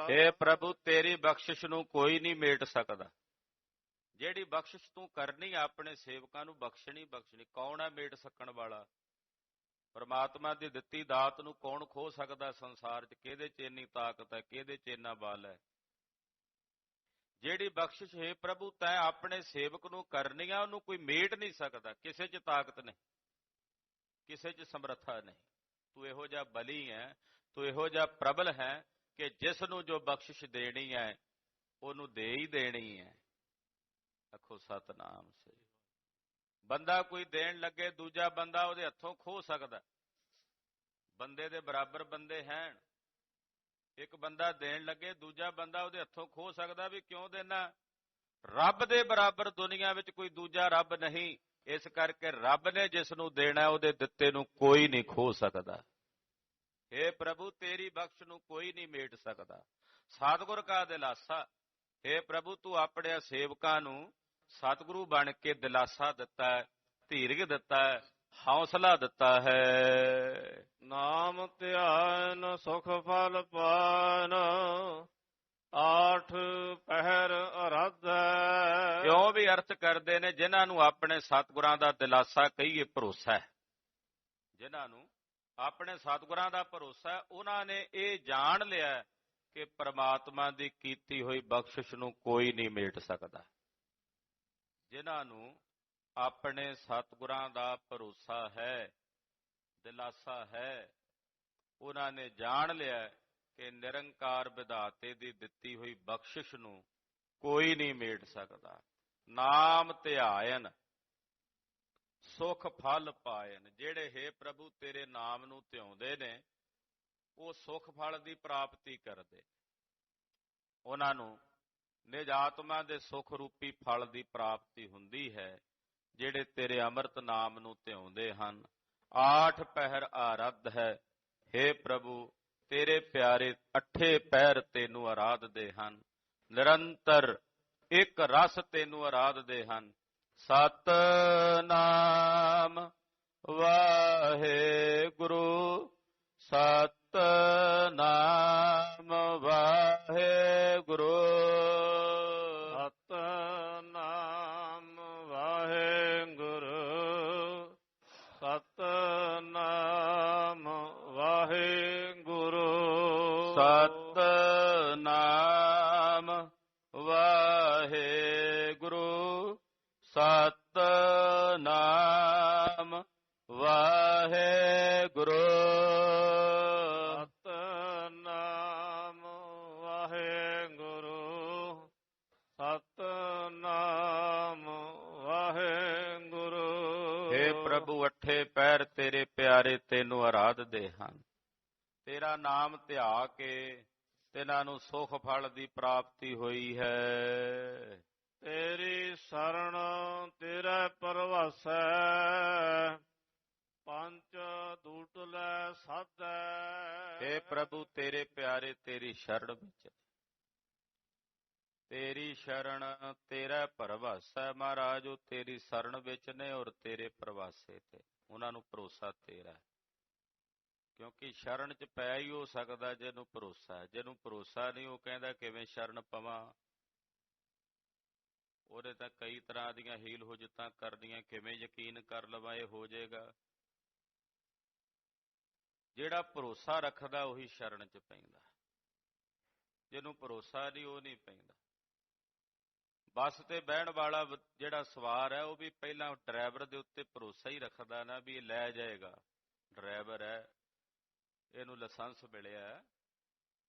ਹੇ ਪ੍ਰਭੂ ਤੇਰੀ ਬਖਸ਼ਿਸ਼ ਨੂੰ ਕੋਈ ਨਹੀਂ ਮੇਟ ਸਕਦਾ। ਜਿਹੜੀ ਬਖਸ਼ਿਸ਼ ਤੂੰ ਕਰਨੀ ਆਪਣੇ ਸੇਵਕਾਂ ਨੂੰ, ਬਖਸ਼ਣੀ ਬਖਸ਼ਣੀ। ਕੌਣ ਹੈ ਮੇਟ ਸਕਣ ਵਾਲਾ? ਪਰਮਾਤਮਾ ਦੀ ਦਿੱਤੀ ਦਾਤ ਨੂੰ ਕੌਣ ਖੋ ਸਕਦਾ ਸੰਸਾਰ 'ਚ? ਕਿਹਦੇ 'ਚ ਇੰਨੀ ਤਾਕਤ ਹੈ, ਕਿਹਦੇ 'ਚ ਇੰਨਾ ਬਲ ਹੈ? ਜਿਹੜੀ ਬਖਸ਼ਿਸ਼ ਹੈ ਪ੍ਰਭੂ ਤੈਂ ਆਪਣੇ ਸੇਵਕ ਨੂੰ ਕਰਨੀ ਆ, ਉਹਨੂੰ ਕੋਈ ਮੇਟ ਨਹੀਂ ਸਕਦਾ। ਕਿਸੇ 'ਚ ਤਾਕਤ ਨਹੀਂ, ਕਿਸੇ 'ਚ ਸਮਰੱਥਾ ਨਹੀਂ। ਤੂੰ ਇਹੋ ਜਿਹਾ ਬਲੀ ਹੈ, ਤੂੰ ਇਹੋ ਜਿਹਾ ਪ੍ਰਬਲ ਹੈ ਕਿ ਜਿਸ ਨੂੰ ਜੋ ਬਖਸ਼ਿਸ਼ ਦੇਣੀ ਹੈ ਉਹਨੂੰ ਦੇ ਹੀ ਦੇਣੀ ਹੈ। ਆਖੋ ਸਤਨਾਮ ਸ੍ਰੀ। ਬੰਦਾ ਕੋਈ ਦੇਣ ਲੱਗੇ, ਦੂਜਾ ਬੰਦਾ ਉਹਦੇ ਹੱਥੋਂ ਖੋਹ ਸਕਦਾ। ਬੰਦੇ ਦੇ ਬਰਾਬਰ ਬੰਦੇ ਹੈਣ, ਇੱਕ ਬੰਦਾ ਦੇਣ ਲੱਗੇ, ਦੂਜਾ ਬੰਦਾ ਉਹਦੇ ਹੱਥੋਂ ਖੋਹ ਸਕਦਾ। ਵੀ ਕਿਉਂ ਦੇਣਾ? ਰੱਬ ਦੇ ਬਰਾਬਰ ਦੁਨੀਆ ਵਿੱਚ ਕੋਈ ਦੂਜਾ ਰੱਬ ਨਹੀਂ। ਇਸ ਕਰਕੇ ਰੱਬ ਨੇ ਜਿਸ ਨੂੰ ਦੇਣਾ, ਉਹਦੇ ਦਿੱਤੇ ਨੂੰ ਕੋਈ ਨਹੀਂ ਖੋਹ ਸਕਦਾ। ਹੇ ਪ੍ਰਭੂ ਤੇਰੀ ਬਖਸ਼ ਨੂੰ ਕੋਈ ਨਹੀਂ ਮੇਟ ਸਕਦਾ। ਸਤਿਗੁਰ ਕਾ ਦਿਲਾਸਾ। ਹੇ ਪ੍ਰਭੂ ਤੂੰ ਆਪਣੇ ਸੇਵਕਾਂ ਨੂੰ ਸਤਿਗੁਰੂ ਬਣ ਕੇ ਦਿਲਾਸਾ ਦਿੱਤਾ ਹੈ, ਧੀਰਜ ਦਿੱਤਾ ਹੈ, ਹੌਸਲਾ ਦਿੱਤਾ ਹੈ। ਨਾਮ ਧਿਆਨ ਸੁਖ ਫਲ ਪਾਨ, ਆਠ ਪਹਿਰ ਅਰਾਧੈ। ਕਿਉਂ ਵੀ ਅਰਥ ਕਰਦੇ ਨੇ ਜਿਨ੍ਹਾਂ ਨੂੰ ਆਪਣੇ ਸਤਿਗੁਰਾਂ ਦਾ ਦਿਲਾਸਾ ਕਹੀਏ, ਭਰੋਸਾ ਹੈ। ਜਿਨ੍ਹਾਂ ਨੂੰ ਆਪਣੇ ਸਤਿਗੁਰਾਂ ਦਾ ਭਰੋਸਾ ਹੈ, ਉਹਨਾਂ ਨੇ ਇਹ ਜਾਣ ਲਿਆ ਕਿ ਪ੍ਰਮਾਤਮਾ ਦੀ ਕੀਤੀ ਹੋਈ ਬਖਸ਼ਿਸ਼ ਨੂੰ ਕੋਈ ਨਹੀਂ ਮੇਟ ਸਕਦਾ। ਜਿਨ੍ਹਾਂ ਨੂੰ ਆਪਣੇ ਸਤਿਗੁਰਾਂ ਦਾ ਭਰੋਸਾ ਹੈ, ਦਿਲਾਸਾ ਹੈ, ਉਹਨਾਂ ਨੇ ਜਾਣ ਲਿਆ ਕਿ ਨਿਰੰਕਾਰ ਵਿਧਾਤੇ ਦੀ ਦਿੱਤੀ ਹੋਈ ਬਖਸ਼ਿਸ਼ ਨੂੰ ਕੋਈ ਨਹੀਂ ਮੇਟ ਸਕਦਾ। ਨਾਮ ਧਿਆਇਨ ਸੁਖ ਫਲ ਪਾਇਨ। ਜਿਹੜੇ ਹੈ ਪ੍ਰਭੂ ਤੇਰੇ ਨਾਮ ਨੂੰ ਧਿਆਉਂਦੇ ਨੇ, ਉਹ ਸੁਖ ਫਲ ਦੀ ਪ੍ਰਾਪਤੀ ਕਰਦੇ। ਉਹਨਾਂ ਨੂੰ ਨਿਜ ਆਤਮਾ ਦੇ ਸੁਖ ਰੂਪੀ ਫਲ ਦੀ ਪ੍ਰਾਪਤੀ ਹੁੰਦੀ ਹੈ ਜਿਹੜੇ ਤੇਰੇ ਅੰਮ੍ਰਿਤ ਨਾਮ ਨੂੰ ਧਿਆਉਂਦੇ ਹਨ। ਆਠ ਪਹਿਰ ਆਰਾਧ ਹੈ। हे ਪ੍ਰਭੂ, ਤੇਰੇ ਪਿਆਰੇ ਅੱਠੇ ਪਹਿਰ ਤੈਨੂੰ ਆਰਾਧਦੇ ਹਨ। ਨਿਰੰਤਰ ਇੱਕ ਰਸ ਤੈਨੂੰ ਆਰਾਧਦੇ ਹਨ। ਸਤਿਨਾਮ ਵਾਹਿਗੁਰੂ, ਸਤਿਨਾਮ ਵਾਹਿਗੁਰੂ, ਸਤਿਨਾਮ ਵਾਹਿਗੁਰੂ, ਸਤਿਨਾਮ ਵਾਹਿਗੁਰੂ, ਸਤਿਨਾਮ ਵਾਹਿਗੁਰੂ, ਸਤਿਨਾਮ ਵਾਹਿਗੁਰੂ, ਸਤਿਨਾਮ ਵਾਹਿਗੁਰੂ, ਸਤਿਨਾਮ ਵਾਹਿਗੁਰੂ। हे ਪ੍ਰਭੂ, ਅੱਠੇ ਪੈਰ ਤੇਰੇ ਪਿਆਰੇ ਤੈਨੂੰ ਆਰਾਧਦੇ ਹਨ। ਤੇਰਾ ਨਾਮ ਧਿਆ ਕੇ ਤਿਨਾਂ ਨੂੰ ਸੁਖ ਫਲ ਦੀ ਪ੍ਰਾਪਤੀ ਹੋਈ ਹੈ। ਤੇਰੀ ਸਰਣ ਤੇਰੇ ਪਰਵਾਸੈ, ਪੰਚ ਦੂਟ ਲੈ ਸਾਧੈ। हे ਪ੍ਰਭੂ, ਤੇਰੇ ਪਿਆਰੇ ਤੇਰੀ ਸ਼ਰਨ ਵਿੱਚ, ਤੇਰੀ ਸ਼ਰਨ ਤੇਰਾ ਪਰਵਾਸਾ ਮਹਾਰਾਜ, ਉਹ ਤੇਰੀ ਸ਼ਰਨ ਵਿੱਚ ਨੇ ਔਰ ਤੇਰੇ ਪਰਵਾਸੇ ਤੇ ਉਹਨਾਂ ਨੂੰ ਭਰੋਸਾ ਤੇਰਾ ਹੈ। ਕਿਉਂਕਿ ਸ਼ਰਨ ਚ ਪੈ ਹੀ ਹੋ ਸਕਦਾ ਜਿਹਨੂੰ ਭਰੋਸਾ ਹੈ। ਜਿਹਨੂੰ ਭਰੋਸਾ ਨਹੀਂ ਉਹ ਕਹਿੰਦਾ ਕਿਵੇਂ ਸ਼ਰਨ ਪਵਾਂ। ਉਹਦੇ ਤਾਂ ਕਈ ਤਰ੍ਹਾਂ ਦੀਆਂ ਹੀਲ ਹੁਜਤਾਂ ਕਰਨੀਆਂ, ਕਿਵੇਂ ਯਕੀਨ ਕਰ ਲਵਾਂ ਇਹ ਹੋ ਜਾਏਗਾ। ਜਿਹੜਾ ਭਰੋਸਾ ਰੱਖਦਾ ਉਹੀ ਸ਼ਰਨ ਚ ਪੈਂਦਾ, ਜਿਹਨੂੰ ਭਰੋਸਾ ਨਹੀਂ ਉਹ ਨਹੀਂ ਪੈਂਦਾ। ਬੱਸ ਤੇ ਬਹਿਣ ਵਾਲਾ ਜਿਹੜਾ ਸਵਾਰ ਹੈ ਉਹ ਵੀ ਪਹਿਲਾਂ ਡਰਾਈਵਰ ਦੇ ਉੱਤੇ ਭਰੋਸਾ ਹੀ ਰੱਖਦਾ ਨਾ ਵੀ ਇਹ ਲੈ ਜਾਏਗਾ। ਡਰਾਈਵਰ ਹੈ, ਇਹਨੂੰ ਲਾਇਸੈਂਸ ਮਿਲਿਆ,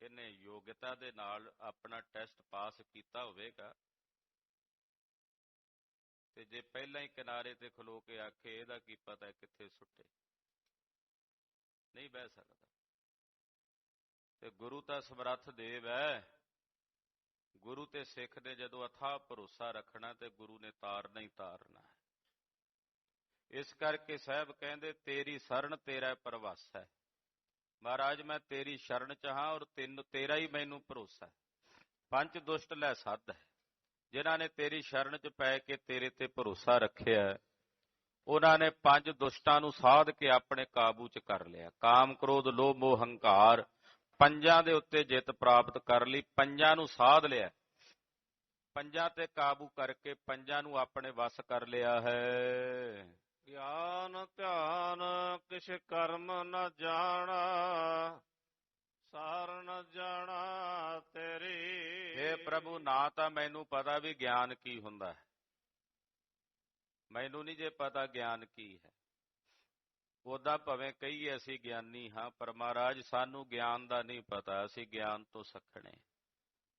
ਇਹਨੇ ਯੋਗਤਾ ਦੇ ਨਾਲ ਆਪਣਾ ਟੈਸਟ ਪਾਸ ਕੀਤਾ ਹੋਵੇਗਾ, ਤੇ ਜੇ ਪਹਿਲਾਂ ਹੀ ਕਿਨਾਰੇ ਤੇ ਖਲੋ ਕੇ ਆਖੇ ਇਹਦਾ ਕੀ ਪਤਾ ਕਿੱਥੇ ਸੁੱਟੇ, ਨਹੀਂ ਬਹਿ ਸਕਦਾ। ਤੇ ਗੁਰੂ ਤਾਂ ਸਮਰੱਥ ਦੇਵ ਹੈ। ਗੁਰੂ ਤੇ ਸਿੱਖ ਨੇ ਜਦੋਂ ਅਥਾਹ ਭਰੋਸਾ ਰੱਖਣਾ ਤੇ ਗੁਰੂ ਨੇ ਤਾਰਨਾ ਹੀ ਤਾਰਨਾ ਹੈ। ਇਸ ਕਰਕੇ ਸਾਹਿਬ ਕਹਿੰਦੇ ਤੇਰੀ ਸ਼ਰਨ ਤੇਰਾ ਪਰਵਾਸਾ ਹੈ। ਮਹਾਰਾਜ, ਮੈਂ ਤੇਰੀ ਸ਼ਰਨ ਚ ਹਾਂ ਔਰ ਤੇਰਾ ਹੀ ਮੈਨੂੰ ਭਰੋਸਾ ਹੈ। ਪੰਜ ਦੁਸ਼ਟ ਲੈ ਸਾਧ ਹੈ। ਜਿਨ੍ਹਾਂ ਨੇ ਤੇਰੀ ਸ਼ਰਨ ਚ ਪੈ ਕੇ ਤੇਰੇ ਤੇ ਭਰੋਸਾ ਰੱਖਿਆ, ਉਹਨਾਂ ਨੇ ਪੰਜ ਦੁਸ਼ਟਾਂ ਨੂੰ ਸਾਧ ਕੇ ਆਪਣੇ ਕਾਬੂ ਚ ਕਰ ਲਿਆ। ਕਾਮ, ਕ੍ਰੋਧ, ਲੋਭ, ਮੋਹ, ਹੰਕਾਰ, ਪੰਜਾਂ ਦੇ ਉੱਤੇ ਜਿੱਤ ਪ੍ਰਾਪਤ ਕਰ ਲਈ। ਪੰਜਾਂ ਨੂੰ ਸਾਧ ਲਿਆ, ਪੰਜਾਂ ਤੇ ਕਾਬੂ ਕਰਕੇ ਪੰਜਾਂ ਨੂੰ ਆਪਣੇ ਵੱਸ ਕਰ ਲਿਆ ਹੈ। ਗਿਆਨ ਧਿਆਨ ਕਿਛ ਕਰਮ ਨ ਜਾਣਾ, ਸਾਰ ਨ ਜਾਣਾ ਤੇਰੀ। हे ਪ੍ਰਭੂ, ਨਾ ਤਾਂ ਮੈਨੂੰ ਪਤਾ ਵੀ ਗਿਆਨ ਕੀ ਹੁੰਦਾ ਹੈ, ਮੈਨੂੰ ਨਹੀਂ ਜੇ ਪਤਾ ਗਿਆਨ ਕੀ ਹੈ। ਉਦਾਂ ਭਾਵੇਂ ਕਹੀਏ ਅਸੀਂ ਗਿਆਨੀ ਹਾਂ, ਪਰ ਮਹਾਰਾਜ ਸਾਨੂੰ ਗਿਆਨ ਦਾ ਨਹੀਂ ਪਤਾ, ਅਸੀਂ ਗਿਆਨ ਤੋਂ ਸੱਖਣੇ।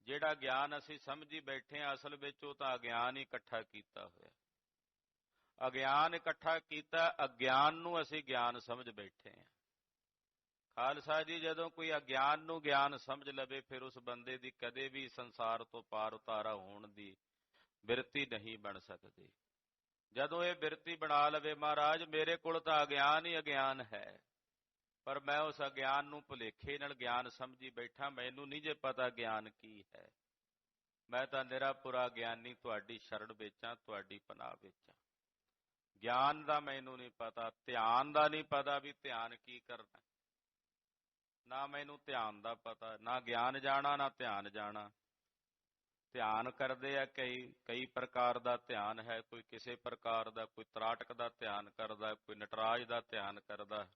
ਜਿਹੜਾ ਗਿਆਨ ਅਸੀਂ ਸਮਝੀ ਬੈਠੇ ਹਾਂ ਅਸਲ ਵਿੱਚ ਉਹ ਤਾਂ ਅਗਿਆਨ ਹੀ ਇਕੱਠਾ ਕੀਤਾ ਹੋਇਆ। ਅਗਿਆਨ ਇਕੱਠਾ ਕੀਤਾ, ਅਗਿਆਨ ਨੂੰ ਅਸੀਂ ਗਿਆਨ ਸਮਝ ਬੈਠੇ ਹਾਂ। ਖਾਲਸਾ ਜੀ, ਜਦੋਂ ਕੋਈ ਅਗਿਆਨ ਨੂੰ ਗਿਆਨ ਸਮਝ ਲਵੇ ਫਿਰ ਉਸ ਬੰਦੇ ਦੀ ਕਦੇ ਵੀ ਸੰਸਾਰ ਤੋਂ ਪਾਰ ਉਤਾਰਾ ਹੋਣ ਦੀ ਬਿਰਤੀ ਨਹੀਂ ਬਣ ਸਕਦੀ। ਜਦੋਂ ਇਹ ਬਿਰਤੀ ਬਣਾ ਲਵੇ, ਮਹਾਰਾਜ ਮੇਰੇ ਕੋਲ ਤਾਂ ਅਗਿਆਨ ਹੀ ਅਗਿਆਨ ਹੈ, ਪਰ ਮੈਂ ਉਸ ਅਗਿਆਨ ਨੂੰ ਭੁਲੇਖੇ ਨਾਲ ਗਿਆਨ ਸਮਝੀ ਬੈਠਾ, ਮੈਨੂੰ ਨਹੀਂ ਜੇ ਪਤਾ ਗਿਆਨ ਕੀ ਹੈ। ਮੈਂ ਤਾਂ ਨਿਰਾਪੁਰਾ ਗਿਆਨੀ ਤੁਹਾਡੀ ਸ਼ਰਨ ਵਿੱਚ ਹਾਂ, ਤੁਹਾਡੀ ਪਨਾਹ ਵਿੱਚ ਹਾਂ। ਗਿਆਨ ਦਾ ਮੈਨੂੰ ਨਹੀਂ ਪਤਾ, ਧਿਆਨ ਦਾ ਨਹੀਂ ਪਤਾ ਵੀ ਧਿਆਨ ਕੀ ਕਰਨਾ। ਨਾ ਮੈਨੂੰ ਧਿਆਨ ਦਾ ਪਤਾ, ਨਾ ਗਿਆਨ ਜਾਣਾ ਨਾ ਧਿਆਨ ਜਾਣਾ। ਧਿਆਨ ਕਰਦੇ ਆ ਕਈ ਪ੍ਰਕਾਰ ਦਾ ਧਿਆਨ ਹੈ। ਕੋਈ ਕਿਸੇ ਪ੍ਰਕਾਰ ਦਾ, ਕੋਈ ਤਰਾਟਕ ਦਾ ਧਿਆਨ ਕਰਦਾ, ਕੋਈ ਨਟਰਾਜ ਦਾ ਧਿਆਨ ਕਰਦਾ,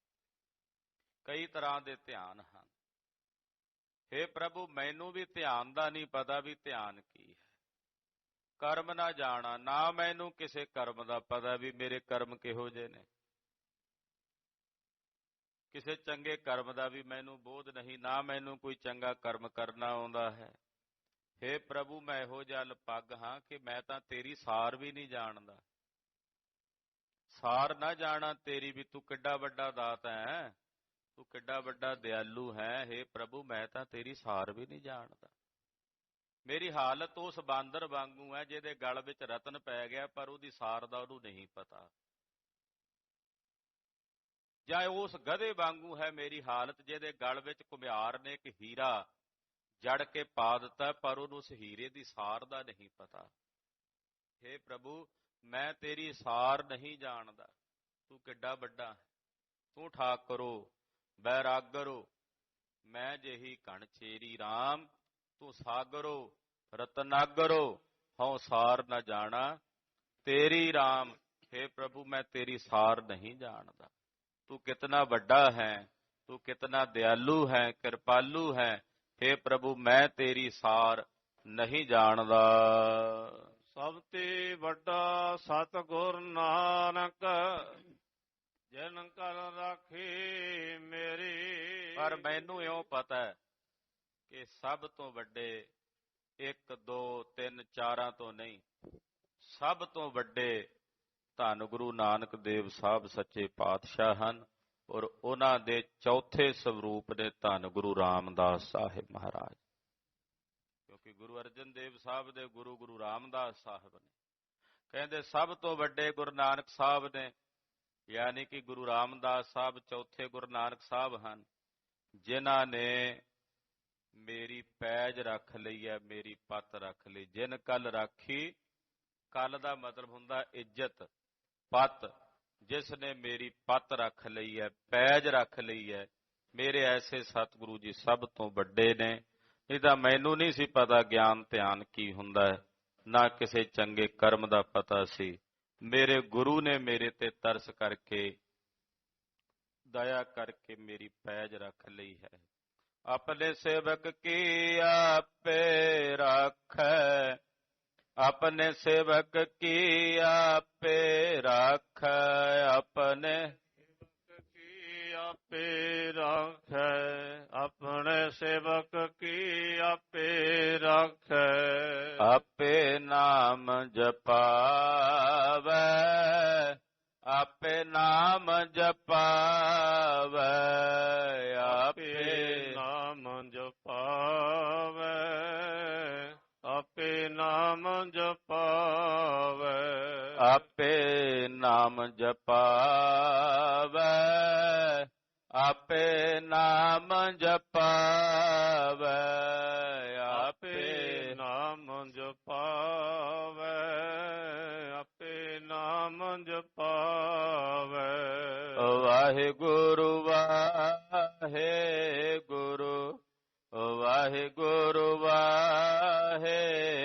ਕਈ ਤਰ੍ਹਾਂ ਦੇ ਧਿਆਨ ਹਨ। हे ਪ੍ਰਭੂ, ਮੈਨੂੰ ਵੀ ਧਿਆਨ ਦਾ ਨਹੀਂ ਪਤਾ ਵੀ ਧਿਆਨ ਕੀ ਹੈ। ਕਰਮ ਨਾ ਜਾਣਾ, ਨਾ ਮੈਨੂੰ ਕਿਸੇ ਕਰਮ ਦਾ ਪਤਾ ਵੀ ਮੇਰੇ ਕਰਮ ਕਿਹੋ ਜਿਹੇ ਨੇ। ਕਿਸੇ ਚੰਗੇ ਕਰਮ ਦਾ ਵੀ ਮੈਨੂੰ ਬੋਧ ਨਹੀਂ, ਨਾ ਮੈਨੂੰ ਕੋਈ ਚੰਗਾ ਕਰਮ ਕਰਨਾ ਆਉਂਦਾ ਹੈ। हे ਪ੍ਰਭੂ, ਮੈਂ ਇਹੋ ਜਿਹਾ ਲਪੱਗ ਹਾਂ ਕਿ ਮੈਂ ਤਾਂ ਤੇਰੀ ਸਾਰ ਵੀ ਨਹੀਂ ਜਾਣਦਾ। ਸਾਰ ਨਾ ਜਾਣਾ ਤੇਰੀ ਵੀ, ਤੂੰ ਕਿੱਡਾ ਵੱਡਾ ਦਾਤਾ ਹੈ, ਤੂੰ ਕਿੱਡਾ ਵੱਡਾ ਦਿਆਲੂ ਹੈ। हे ਪ੍ਰਭੂ, ਮੈਂ ਤਾਂ ਤੇਰੀ ਸਾਰ ਵੀ ਨਹੀਂ ਜਾਣਦਾ। ਮੇਰੀ ਹਾਲਤ ਉਸ ਬਾਂਦਰ ਵਾਂਗੂ ਹੈ ਜਿਹਦੇ ਗਲ ਵਿੱਚ ਰਤਨ ਪੈ ਗਿਆ ਪਰ ਉਹਦੀ ਸਾਰ ਦਾ ਉਹਨੂੰ ਨਹੀਂ ਪਤਾ। ਜਾਂ ਉਸ ਗਧੇ ਵਾਂਗੂ ਹੈ ਮੇਰੀ ਹਾਲਤ ਜਿਹਦੇ ਗਲ ਵਿੱਚ ਘੁਮਿਆਰ ਨੇ ਇੱਕ ਹੀਰਾ ਜੜ ਕੇ ਪਾ ਦਿੱਤਾ ਪਰ ਉਹਨੂੰ ਉਸ ਹੀਰੇ ਦੀ ਸਾਰ ਦਾ ਨਹੀਂ ਪਤਾ। ਹੇ ਪ੍ਰਭੂ, ਮੈਂ ਤੇਰੀ ਸਾਰ ਨਹੀਂ ਜਾਣਦਾ, ਤੂੰ ਕਿੱਡਾ ਵੱਡਾ ਹੈ, ਤੂੰ ਠਾਕੁਰੋ ਬੈਰਾਗਰੋ, ਮੈਂ ਜਿਹੀ ਘਣ ਚੇਰੀ ਰਾਮ, ਤੂੰ ਸਾਗਰੋ ਰਤਨਾਗਰੋ, ਹਉ ਸਾਰ ਨਾ ਜਾਣਾ ਤੇਰੀ ਰਾਮ। ਹੇ ਪ੍ਰਭੂ, ਮੈਂ ਤੇਰੀ ਸਾਰ ਨਹੀਂ ਜਾਣਦਾ, ਤੂੰ ਕਿਤਨਾ ਵੱਡਾ ਹੈ, ਤੂੰ ਕਿਤਨਾ ਦਿਆਲੂ ਹੈ, ਕਿਰਪਾਲੂ ਹੈ। ਹੇ ਪ੍ਰਭੂ, ਮੈਂ ਤੇਰੀ ਸਾਰ ਨਹੀਂ ਜਾਣਦਾ। ਸਭ ਤੇ ਵੱਡਾ ਸਤਿਗੁਰ ਨਾਨਕ, ਜਿਨ ਕਲ ਰਾਖੀ ਮੇਰੀ। ਪਰ ਮੈਨੂੰ ਇਉਂ ਪਤਾ ਹੈ ਕਿ ਸਭ ਤੋਂ ਵੱਡੇ 1 2 3 4 ਤੋਂ ਨਹੀਂ, ਸਭ ਤੋਂ ਵੱਡੇ ਧੰਨ ਗੁਰੂ ਨਾਨਕ ਦੇਵ ਸਾਹਿਬ ਸੱਚੇ ਪਾਤਸ਼ਾਹ ਹਨ ਔਰ ਉਹਨਾਂ ਦੇ ਚੌਥੇ ਸਰੂਪ ਨੇ ਧੰਨ ਗੁਰੂ ਰਾਮਦਾਸ ਸਾਹਿਬ ਮਹਾਰਾਜ। ਕਿਉਂਕਿ ਗੁਰੂ ਅਰਜਨ ਦੇਵ ਸਾਹਿਬ ਦੇ ਗੁਰੂ ਰਾਮਦਾਸ ਸਾਹਿਬ ਨੇ, ਕਹਿੰਦੇ ਸਭ ਤੋਂ ਵੱਡੇ ਗੁਰੂ ਨਾਨਕ ਸਾਹਿਬ ਨੇ, ਯਾਨੀ ਕਿ ਗੁਰੂ ਰਾਮਦਾਸ ਸਾਹਿਬ ਚੌਥੇ ਗੁਰੂ ਨਾਨਕ ਸਾਹਿਬ ਹਨ, ਜਿਨ੍ਹਾਂ ਨੇ ਮੇਰੀ ਪੈਜ ਰੱਖ ਲਈ ਹੈ, ਮੇਰੀ ਪੱਤ ਰੱਖ ਲਈ। ਜਿਨ ਕਲ ਰਾਖੀ, ਕਲ ਦਾ ਮਤਲਬ ਹੁੰਦਾ ਇੱਜ਼ਤ, ਪੱਤ, ਜਿਸ ਨੇ ਮੇਰੀ ਪੱਤ ਰੱਖ ਲਈ ਹੈ, ਪੈਜ ਰੱਖ ਲਈ ਹੈ। ਮੇਰੇ ਐਸੇ ਸਤਿਗੁਰੂ ਜੀ ਸਭ ਤੋਂ ਵੱਡੇ ਨੇ। ਨਹੀਂ ਤਾਂ ਮੈਨੂੰ ਨਹੀਂ ਸੀ ਪਤਾ ਗਿਆਨ ਧਿਆਨ ਕੀ ਹੁੰਦਾ ਹੈ, ਨਾ ਕਿਸੇ ਚੰਗੇ ਕਰਮ ਦਾ ਪਤਾ ਸੀ। ਮੇਰੇ ਗੁਰੂ ਨੇ ਮੇਰੇ ਤੇ ਤਰਸ ਕਰਕੇ, ਦਇਆ ਕਰਕੇ ਮੇਰੀ ਪੈਜ ਰੱਖ ਲਈ ਹੈ। ਆਪਣੇ ਸੇਵਕ ਕੀ ਆਪੇ ਰਾਖੈ, ਆਪਣੇ ਸੇਵਕ ਕੀ ਆਪੇ ਰਾਖੈ, ਆਪਣੇ ਕੀ ਆਪੇ ਰਾਖੈ, ਆਪਣੇ ਸੇਵਕ ਕੀ ਆਪੇ ਰਾਖੈ। ਆਪੇ ਨਾਮ ਜਪਾਵੈ, ਆਪੇ ਨਾਮ ਜਪਾਵੈ, ਆਪੇ ਨਾਮ ਜਪਾਵੈ, ਆਪੇ ਨਾਮ ਜਪਾਵੈ। ਆਪੇ ਨਾਮ ਜਪਾਵੈ, ਆਪੇ ਨਾਮ ਜਪਾਵੈ, ਆਪੇ ਨਾਮ ਜਪਾਵੈ, ਆਪੇ ਨਾਮ ਜਪਾਵੈ। ਵਾਹਿਗੁਰੂ ਵਾਹਿਗੁਰੂ, ਵਾਹਿਗੁਰੂ ਵਾਹਿਗੁਰੂ।